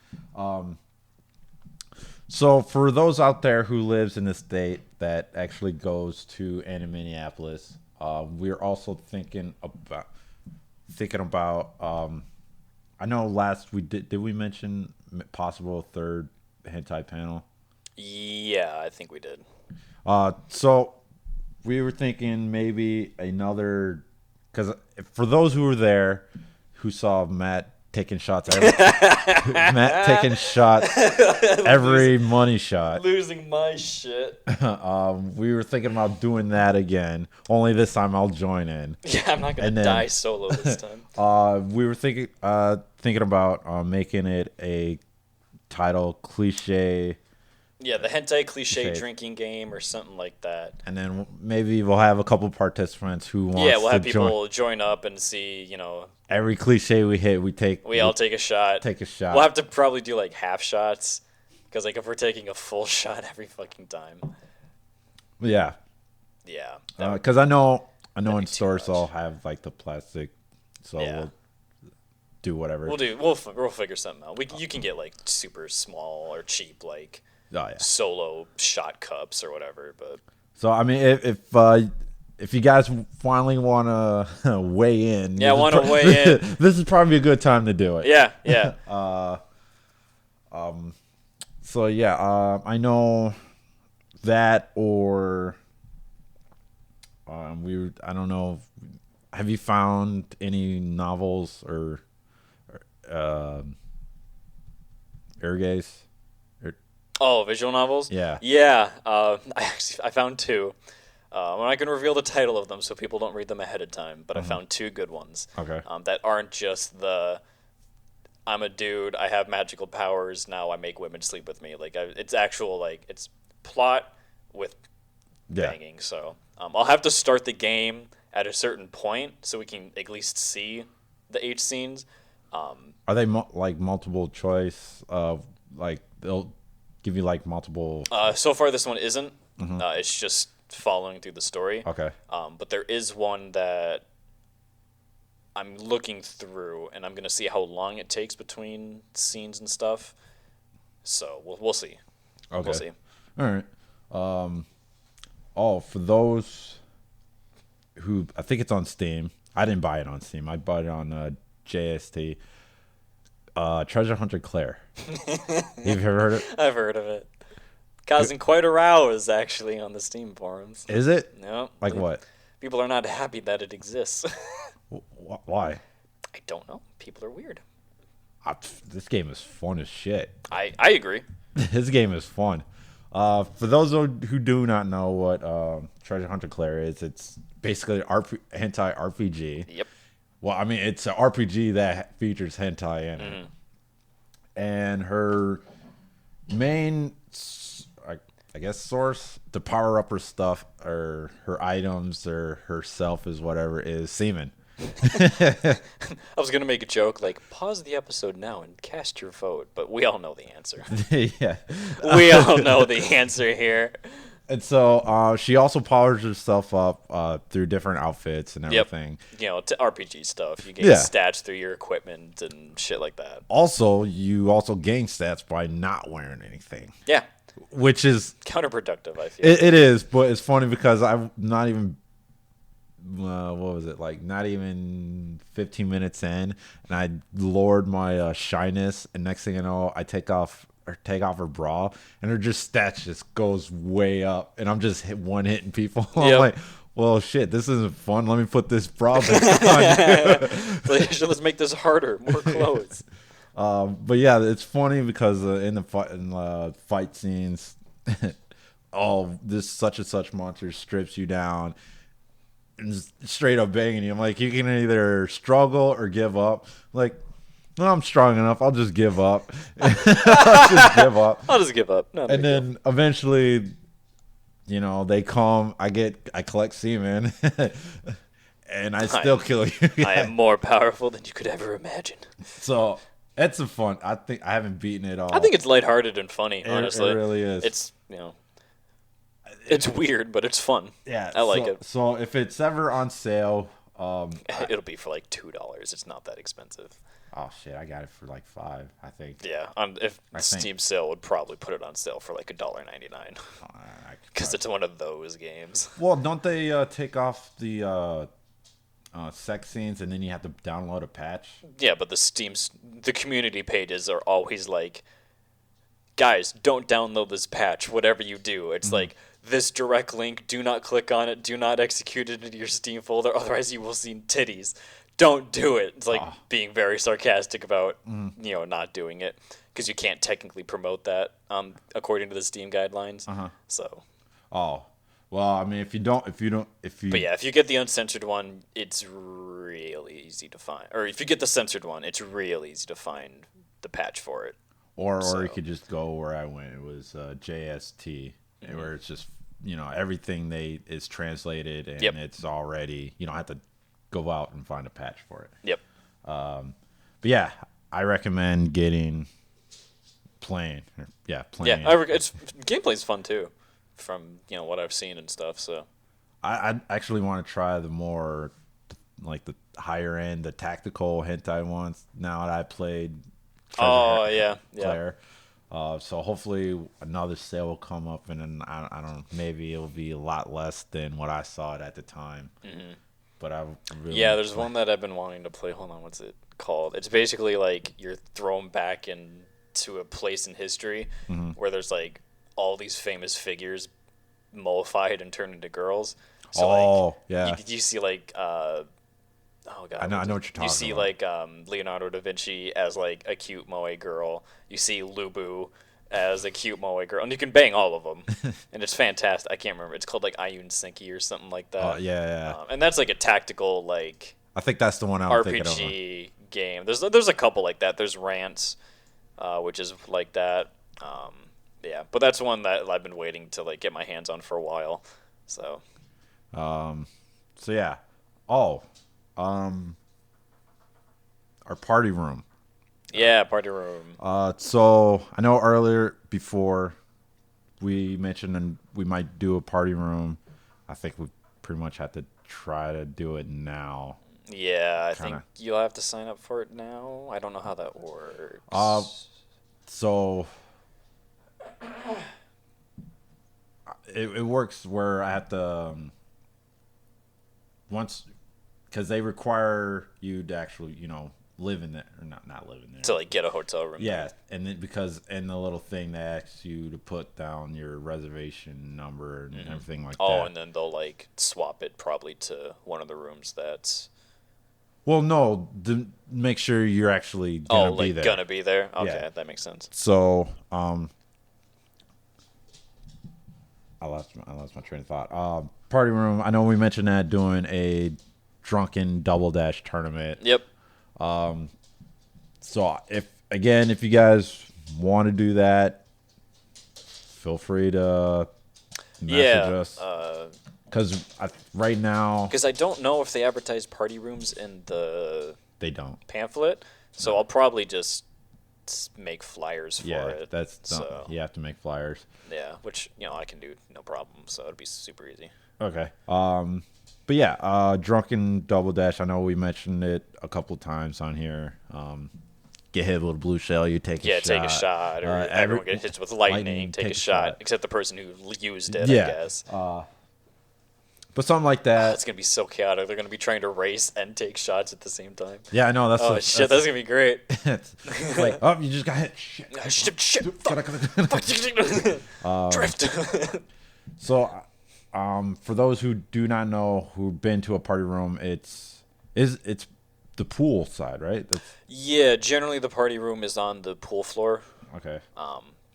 So for those out there who lives in the state that actually goes to Minneapolis, we're also thinking about. I know last we did we mention possible third hentai panel? Yeah, I think we did. So we were thinking maybe another, because for those who were there who saw Matt taking shots every money shot, losing my shit. We were thinking about doing that again, only this time I'll join in. Yeah, I'm not gonna die solo this time. We were thinking about making it a title cliche. Yeah, the hentai cliche drinking game or something like that. And then maybe we'll have a couple participants who want. Yeah, we'll have people join up and see. Every cliche we hit, we all take a shot. We'll have to probably do like half shots, because like if we're taking a full shot every fucking time. Yeah. Yeah. Because I know in stores they'll have like the plastic, so we'll do whatever. We'll figure something out. You can get like super small or cheap like solo shot cups or whatever, but. So I mean, if you guys finally want to weigh in, this is probably a good time to do it. Yeah, yeah. So yeah, I know that, or I don't know. Have you found any novels or ergays? Oh, visual novels? Yeah. Yeah. I found 2. I'm not going to reveal the title of them so people don't read them ahead of time, but I found 2 good ones. Okay. That aren't just I'm a dude, I have magical powers, now I make women sleep with me. Like it's actual it's plot with banging. So I'll have to start the game at a certain point so we can at least see the H scenes. Are they multiple choice? Like they'll give you like multiple. So far, this one isn't. It's just following through the story. Okay. But there is one that I'm looking through, and I'm gonna see how long it takes between scenes and stuff. So we'll see. Okay. We'll see. All right. For those who, I think it's on Steam. I didn't buy it on Steam. I bought it on JST. Treasure Hunter Claire. You've heard of it? I've heard of it. Causing quite a rouse, actually, on the Steam forums. Is it? No. Like what? People are not happy that it exists. Why? I don't know. People are weird. This game is fun as shit. I agree. This game is fun. For those who do not know what Treasure Hunter Claire is, it's basically an hentai RPG. Yep. Well, I mean, it's an RPG that features hentai in it. And her main, I guess, source to power up her stuff or her items or herself is whatever is semen. I was gonna make a joke like pause the episode now and cast your vote, but we all know the answer. Yeah. We all know the answer here. And so she also powers herself up through different outfits and everything. You know, to RPG stuff. You gain Yeah. stats through your equipment and shit like that. Also, you also gain stats by not wearing anything, Yeah, which is counterproductive. I feel. it is, but it's funny because I'm not even what was it, like not even 15 minutes in, and I lowered my shyness, and next thing I know, I take off her bra, and her just stats just goes way up, and I'm just one hitting people. I'm Yep. like, well, shit, this isn't fun. Let me put this bra back on. Let's make this harder. More clothes. But yeah, it's funny because in the fight scenes, oh, this such and such monster strips you down and just straight up banging you. I'm like, you can either struggle or give up. Like, no, I'm strong enough. I'll just give up. I'll just give up. I'll just give up. No, And then eventually, you know, they come. I collect semen, and I still kill you. I am more powerful than you could ever imagine. So it's a fun. I think I haven't beaten it all. I think it's lighthearted and funny. Honestly, it really is. It's it's weird, but it's fun. Yeah, I like it. So if it's ever on sale, It'll be for like $2. It's not that expensive. oh shit, I got it for like $5, I think. Yeah, if I think- Steam sale would probably put it on sale for like $1.99 I could because probably- it's one of those games. well, don't they take off the sex scenes and then you have to download a patch? Yeah, but the community pages are always like, guys, don't download this patch. Whatever you do, it's like this direct link. Do not click on it. Do not execute it into your Steam folder. Otherwise, you will see titties. Don't do it. It's like being very sarcastic about not doing it because you can't technically promote that according to the Steam guidelines. So, Oh, well, I mean, if you but yeah, if you get the uncensored one, it's really easy to find. Or if you get the censored one, it's real easy to find the patch for it. or So- you could just go where I went. It was JST, where it's just everything is translated and it's already, you don't have to go out and find a patch for it. Yep. But yeah, I recommend playing. Yeah, it's gameplay's fun too, from what I've seen and stuff. So I actually want to try the more like the higher end, the tactical hentai ones. Now that I played. Player. So hopefully another sale will come up, and then I don't know, maybe it'll be a lot less than what I saw it at the time. But I really there's one that I've been wanting to play. Hold on, what's it called? It's basically like you're thrown back into a place in history where there's like all these famous figures mollified and turned into girls. So you see like oh god, I know what you're talking You see about. like Leonardo da Vinci as like a cute moe girl. You see Lubu as a cute moe girl, and you can bang all of them, and it's fantastic. I can't remember. It's called like Ayun Senki or something like that. And that's like a tactical like I think that's the one I'm thinking of. RPG game. There's a couple like that. There's Rants, which is like that. But that's one that I've been waiting to like get my hands on for a while. So. So yeah. Our party room. Yeah, party room. So I know earlier before we mentioned and we might do a party room. I think we pretty much have to try to do it now. Yeah, I think you'll have to sign up for it now. I don't know how that works. So it works where I have to once, because they require you to actually live in there, or not live in there. To like get a hotel room. Yeah, and then because in the little thing they ask you to put down your reservation number and everything like that. Oh, and then they'll like swap it probably to one of the rooms that's. Well, no, to make sure you're actually gonna be there. Gonna be there. Okay, Yeah. that makes sense. So, I lost my train of thought. Party room. I know we mentioned that doing a drunken double dash tournament. Yep. So if you guys want to do that, feel free to message us. Because right now... Because I don't know if they advertise party rooms in the They don't. pamphlet, so I'll probably just make flyers for it. That's so. you have to make flyers. Yeah, which, I can do no problem, so it'd be super easy. Okay. But yeah, Drunken Double Dash, I know we mentioned it a couple times on here. Get hit with a blue shell, you take a shot. Yeah, take a shot, or everyone gets hit with lightning, take a shot, except the person who used it, I guess. But something like that. It's going to be so chaotic. They're going to be trying to race and take shots at the same time. Yeah, I know. That's that's going to be great. It's like, oh, you just got hit. Shit. Drift. So, for those who do not know, who've been to a party room, it's the pool side, right? Yeah, generally the party room is on the pool floor. Okay.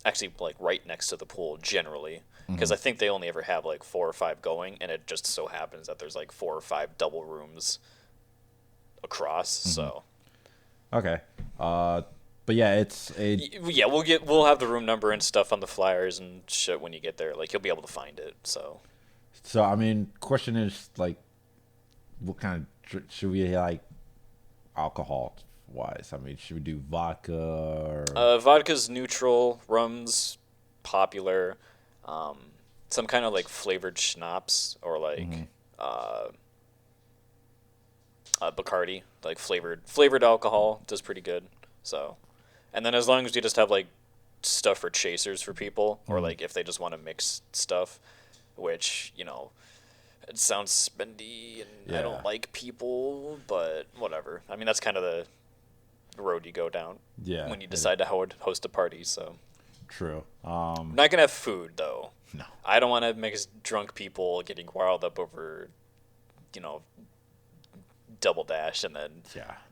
Actually, like right next to the pool, generally. Because I think they only ever have like 4 or 5 going, and it just so happens that there's like 4 or 5 double rooms across. So, okay, but yeah, we'll have the room number and stuff on the flyers and shit when you get there. Like you'll be able to find it. So I mean, question is like, what kind of should we like alcohol wise? I mean, should we do vodka? Or... vodka's neutral, rum's popular. Some kind of like flavored schnapps or like Bacardi, like flavored alcohol does pretty good. So, and then as long as you just have like stuff for chasers for people, or like if they just want to mix stuff, which it sounds spendy and I don't like people, but whatever. I mean that's kind of the road you go down when you decide to host a party. So. True. I'm not gonna have food though. No. I don't want to mix drunk people getting riled up over, double dash and then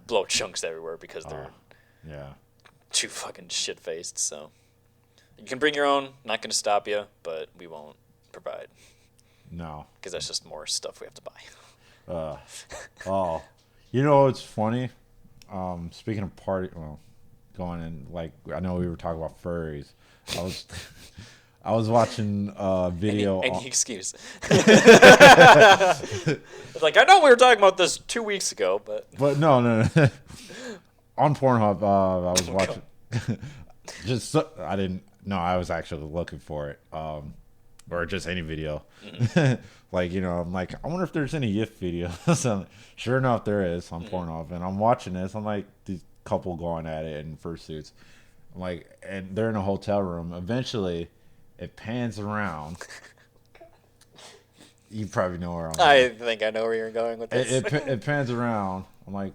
blow chunks everywhere because they're too fucking shit faced. So you can bring your own. Not gonna stop you, but we won't provide. No. Because that's just more stuff we have to buy. It's funny. Speaking of party, going in, like I know we were talking about furries. I was watching a video. Any excuse. It's like I know we were talking about this 2 weeks ago, but no. On Pornhub, I was watching. I didn't. No, I was actually looking for it, or just any video. Like I'm like, I wonder if there's any GIF videos. So, sure enough, there is on Pornhub, and I'm watching this. I'm like, these couple going at it in fursuits. Like, and they're in a hotel room. Eventually, it pans around. You probably know where I'm going. I think I know where you're going with this. It pans around. I'm like,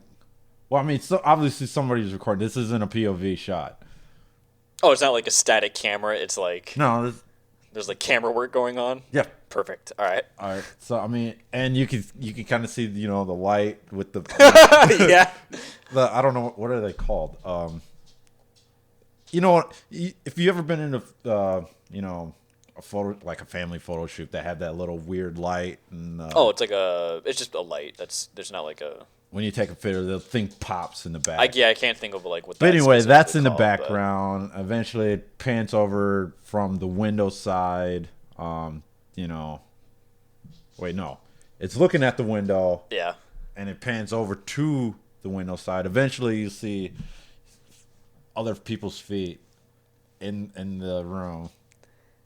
well, I mean, so obviously somebody's recording. This isn't a POV shot. Oh, it's not like a static camera. It's like there's like camera work going on. Yeah. Perfect. All right. So I mean, and you can kind of see the light with the yeah. I don't know what are they called. If you ever been in a photo, like a family photo shoot that had that little weird light and it's just a light. There's not like a when you take a picture, the thing pops in the back. I can't think of like what. But anyway, that's in the background. But... Eventually, it pans over from the window side. Wait, no, it's looking at the window. Yeah. And it pans over to the window side. Eventually, you see other people's feet in the room.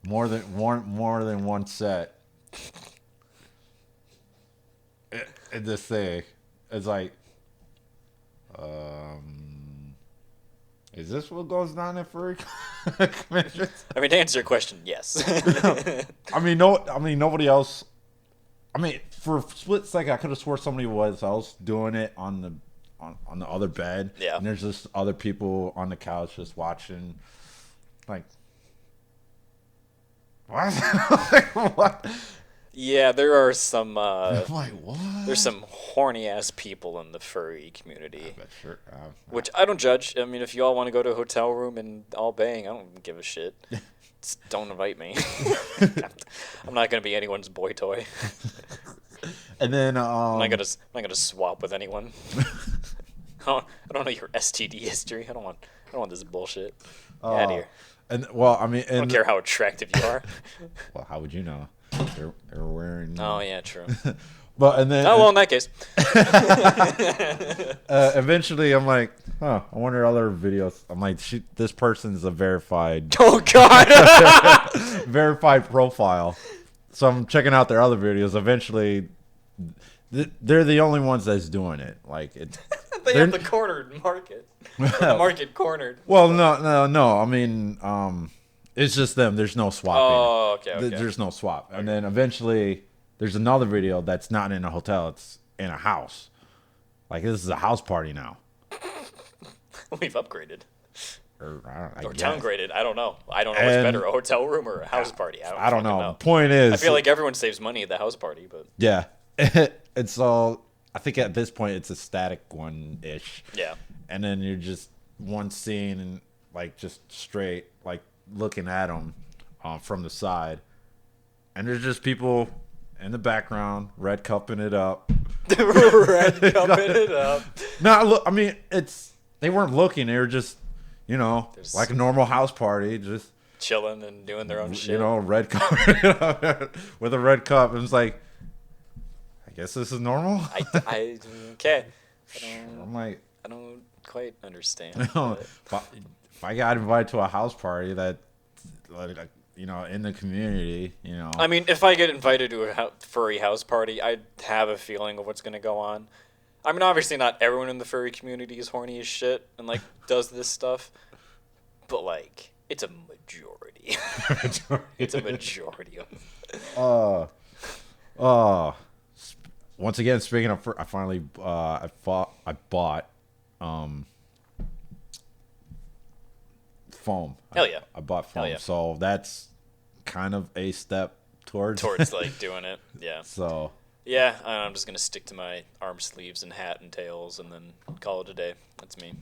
More than one set. This thing. It's like, is this what goes down at furry conventions? I mean, to answer your question, yes. I mean, nobody else. I mean, for a split second, I could have swore somebody else doing it on the other bed. Yeah. And there's just other people on the couch just watching. Like, what? What? Yeah, there are some. I'm like, what? There's some horny ass people in the furry community. I bet sure. Which I don't judge. I mean, if you all want to go to a hotel room and all bang, I don't give a shit. Just don't invite me. I'm not gonna be anyone's boy toy. And then I'm not gonna swap with anyone. I don't know your STD history. I don't want this bullshit. Get out of here. And well, I mean, I don't care how attractive you are. well, how would you know? They're wearing. Oh yeah, true. But and then. Oh well, in that case. Eventually, I'm like, huh. I wonder other videos. I'm like, this person's a verified. Oh God. verified profile. So I'm checking out their other videos. Eventually, they're the only ones that's doing it. Like it. They have the cornered market. The market cornered. Well, no. I mean, it's just them. There's no swapping. Oh, okay. There's no swap. And then eventually, there's another video that's not in a hotel. It's in a house. Like this is a house party now. We've upgraded. Or guess. Downgraded. I don't know. I don't know what's better, a hotel room or a house party. I don't know. The point is, I feel like everyone saves money at the house party, but yeah. And so I think at this point it's a static one-ish. Yeah. And then you're just one scene and like just straight like looking at them from the side, and there's just people in the background red cupping it up. Red cupping it up. No, look. I mean, they weren't looking. They were just, like a normal house party, just chilling and doing their own shit. Red cup with a red cup. And it's like, I guess this is normal. Okay. I'm like, I don't quite understand. If I got invited to a house party that, in the community, I mean, if I get invited to a furry house party, I have a feeling of what's going to go on. I mean, obviously not everyone in the furry community is horny as shit and, like, does this stuff. But, like, it's a majority. It's a majority of them. Once again, speaking of, I finally, I bought, foam. Hell yeah. I bought foam. Hell yeah. So that's kind of a step towards like doing it. Yeah. So yeah, I'm just gonna stick to my arm sleeves and hat and tails and then call it a day. That's me.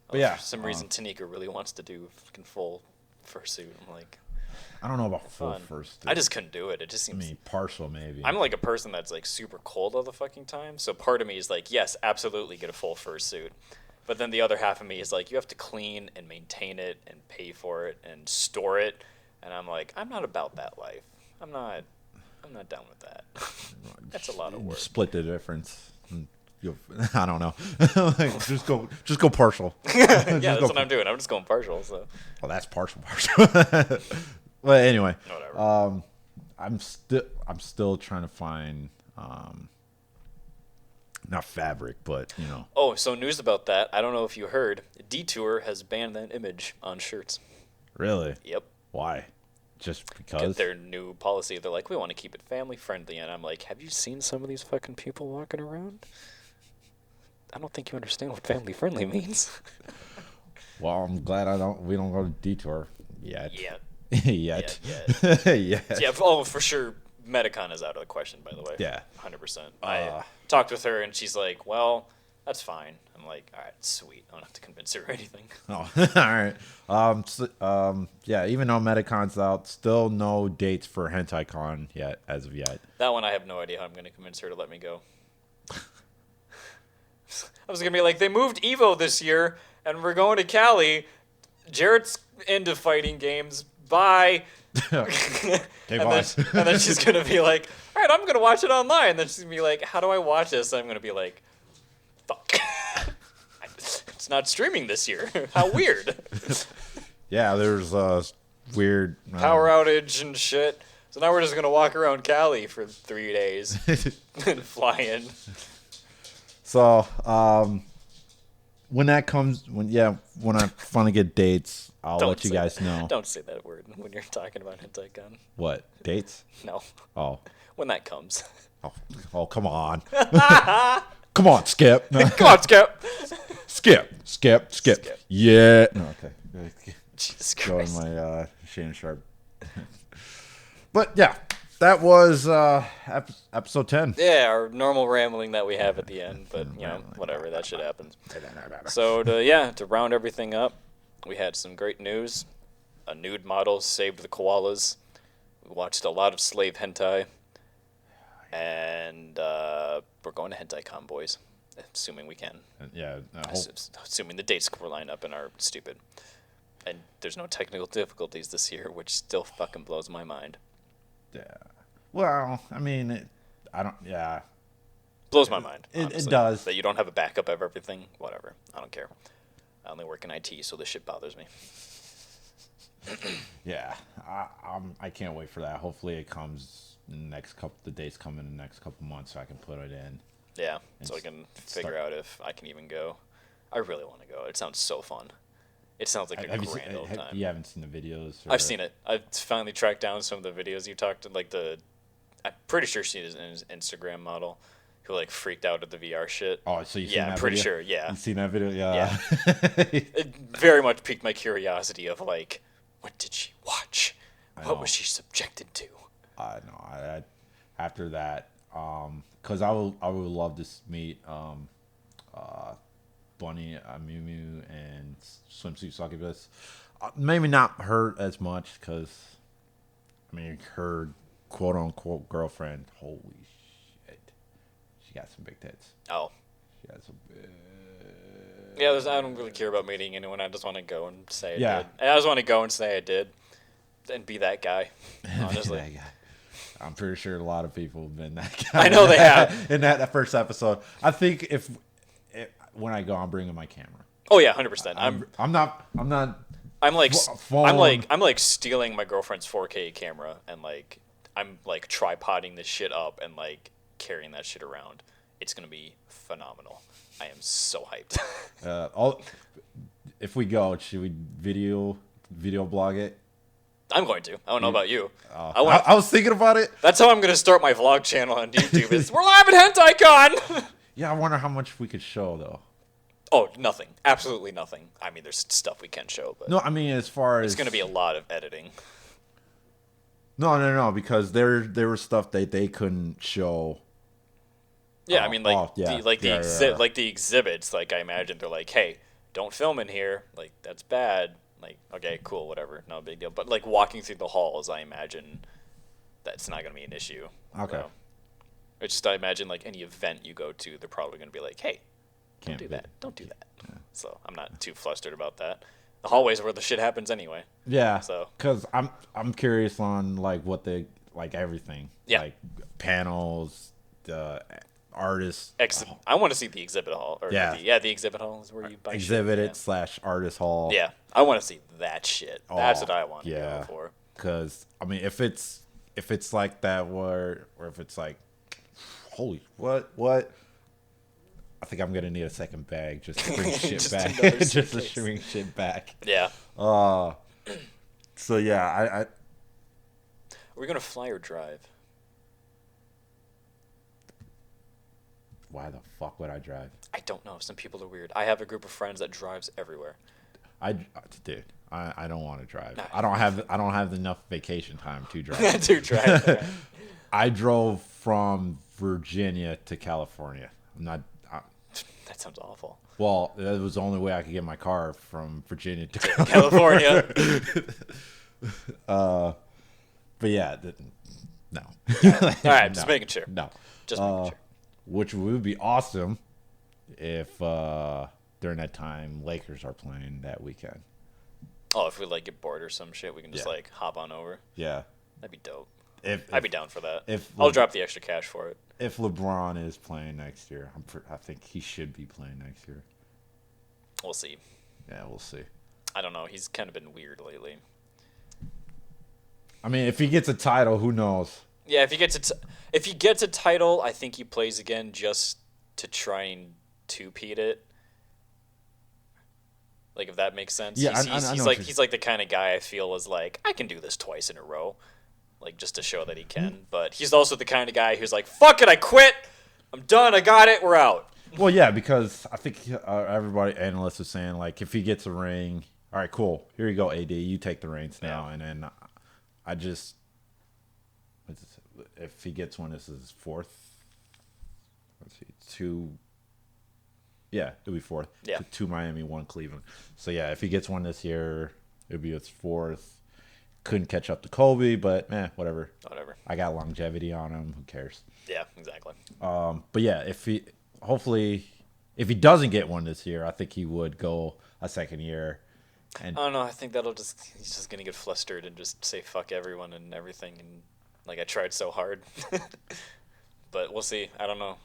But yeah, for some reason Tanika really wants to do fucking full fursuit. I'm like, I don't know about full fun. first. I just couldn't do it. It just seems. I mean, partial maybe. I'm like a person that's like super cold all the fucking time. So part of me is like, yes, absolutely get a full fursuit. But then the other half of me is like, you have to clean and maintain it and pay for it and store it. And I'm like, I'm not about that life. I'm not down with that. That's a lot of work. Split the difference. I don't know. just go partial. Yeah, that's what I'm doing. I'm just going partial. So. Well, that's partial. Well, anyway, whatever. I'm still trying to find not fabric, but Oh, so news about that. I don't know if you heard. Detour has banned that image on shirts. Really? Yep. Why? Just because? Their new policy. They're like, we want to keep it family friendly, and I'm like, have you seen some of these fucking people walking around? I don't think you understand what family friendly means. Well, I'm glad we don't go to Detour yet. Yet. Yeah. Oh, for sure. Metacon is out of the question, by the way. Yeah. 100%. I talked with her, and she's like, well, that's fine. I'm like, all right, sweet. I don't have to convince her or anything. Oh, all right. Yeah, even though Metacon's out, still no dates for HentaiCon yet, as of yet. That one, I have no idea how I'm going to convince her to let me go. I was going to be like, they moved Evo this year, and we're going to Cali. Jarrett's into fighting games. Bye. Okay, and then she's going to be like, all right, I'm going to watch it online. And then she's going to be like, how do I watch this? And I'm going to be like, fuck. It's not streaming this year. How weird. Yeah, there's weird power outage and shit. So now we're just going to walk around Cali for 3 days and fly in. So, when that comes, when I finally get dates, I'll let you guys know. Don't say that word when you're talking about HentaiCon. What? Dates? No. Oh. When that comes. Oh, come on. Come on, Skip. No. Come on, Skip. Skip. Yeah. No, okay. Jesus Going Christ. my Shannon Sharp. But yeah, that was episode 10. Yeah, our normal rambling that we have at the end, but whatever, that shit happens. So to round everything up, we had some great news. A nude model saved the koalas. We watched a lot of slave hentai, and we're going to HentaiCon, boys, assuming we can. Yeah. Assuming the dates were lined up and are stupid. And there's no technical difficulties this year, which still fucking blows my mind. Yeah. Well, I mean, I don't. Yeah. Blows my mind. It does. That you don't have a backup of everything. Whatever. I don't care. I only work in IT, so this shit bothers me. Yeah, I can't wait for that. Hopefully, it comes in the next couple. The dates come in the next couple months, so I can put it in. Yeah, so I can figure out if I can even go. I really want to go. It sounds so fun. It sounds like a grand old time. You haven't seen the videos? I've seen it. I've finally tracked down some of the videos you talked to. I'm pretty sure she is an Instagram model who like freaked out at the VR shit. Oh, so you seen yeah, that I'm pretty video? sure. Yeah, you seen that video? Yeah. Yeah. It very much piqued my curiosity of like, what did she watch? What was she subjected to? I know. I after that, because I would love to meet Bunny, Miu and Swimsuit Succubus. Maybe not her as much, because I mean her quote unquote girlfriend. Holy shit, she got some big tits. Oh. She got some big. Yeah, I don't really care about meeting anyone. I just want to go and say I Yeah. did. And I just want to go and say I did, and be that guy. Honestly. That guy. I'm pretty sure a lot of people have been that guy. I know they have. In that first episode. I think if when I go, I'm bringing my camera. Oh yeah, 100%. I'm not. I'm like phone. I'm like stealing my girlfriend's 4K camera and like I'm like tripoding this shit up and like carrying that shit around. It's gonna be phenomenal. I am so hyped. If we go, should we video blog it? I'm going to. I don't know about you. I was thinking about it. That's how I'm gonna start my vlog channel on YouTube. Is we're live at HentaiCon. Yeah, I wonder how much we could show though. Oh, nothing. Absolutely nothing. I mean, there's stuff we can show, but No, I mean as far as it's going to be a lot of editing. No, because there was stuff that they couldn't show. Yeah, I mean, like the the exhibits. Like I imagine they're like, hey, don't film in here. Like that's bad. Like okay, cool, whatever, no big deal. But like walking through the halls, I imagine that's not going to be an issue. Okay. It's just I imagine like any event you go to, they're probably going to be like, hey, don't do that. Don't do that. Yeah. So I'm not too flustered about that. The hallways are where the shit happens anyway. Yeah. So because I'm curious on like what they like everything. Yeah. Like panels, the artists. I want to see the exhibit hall. Or Yeah. The exhibit hall is where you buy exhibit shit. it / artist hall. Yeah. I want to see that shit. That's what I want to go for. Because I mean, if it's like that, or if it's like, holy what. I think I'm gonna need a second bag just to bring shit back. Just to bring shit back. Yeah. So yeah, I. Are we gonna fly or drive? Why the fuck would I drive? I don't know. Some people are weird. I have a group of friends that drives everywhere. I don't want to drive. I don't have enough vacation time to drive. To drive. Right. I drove from Virginia to California. I'm not. That sounds awful. Well, that was the only way I could get my car from Virginia to California. But yeah, no. All right, just making sure. No, just making sure. Which would be awesome if during that time Lakers are playing that weekend. Oh, if we like get bored or some shit, we can just like hop on over. Yeah, that'd be dope. I'd I'd be down for that. I'll drop the extra cash for it. If LeBron is playing next year, I think he should be playing next year. We'll see. Yeah, we'll see. I don't know. He's kind of been weird lately. I mean, if he gets a title, who knows? Yeah, if he gets a title, I think he plays again just to try and two-peat it. Like, if that makes sense. Yeah, he's like the kind of guy I feel is like, I can do this twice in a row. Like, just to show that he can. But he's also the kind of guy who's like, fuck it, I quit. I'm done. I got it. We're out. Well, yeah, because I think analysts are saying, like, if he gets a ring, all right, cool. Here you go, AD. You take the reins now. And then if he gets one, this is his fourth. Let's see, 2. Yeah, it'll be fourth. Yeah. 2 Miami, 1 Cleveland. So, yeah, if he gets one this year, it'll be his fourth. Couldn't catch up to Kobe, but whatever. I got longevity on him. Who cares? Yeah, exactly. But yeah, if he doesn't get one this year, I think he would go a second year. And I don't know. I think he's just gonna get flustered and just say fuck everyone and everything, and like I tried so hard. But we'll see. I don't know.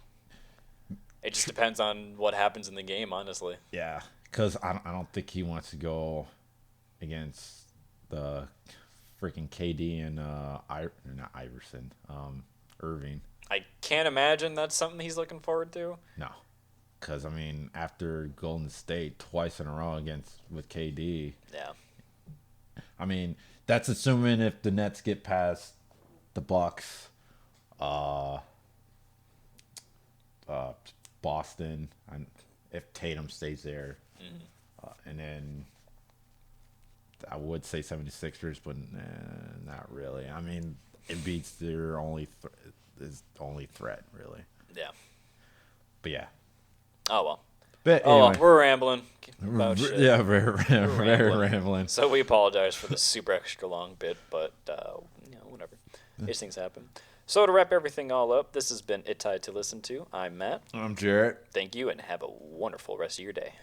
It just depends on what happens in the game, honestly. yeah, because I don't think he wants to go against the freaking KD and not Iverson, Irving. I can't imagine that's something he's looking forward to. No, because I mean, after Golden State twice in a row with KD, Yeah. I mean that's assuming if the Nets get past the Bucks, Boston, and if Tatum stays there, and then I would say 76ers, but not really. I mean, Embiid's their only threat, really. Yeah. But yeah. Oh well. But Oh, anyway, we're rambling about shit. yeah, very rambling. So we apologize for the super extra long bit, but whatever. These things happen. So to wrap everything all up, this has been It Tied to Listen To. I'm Matt. I'm Jarrett. Thank you, and have a wonderful rest of your day.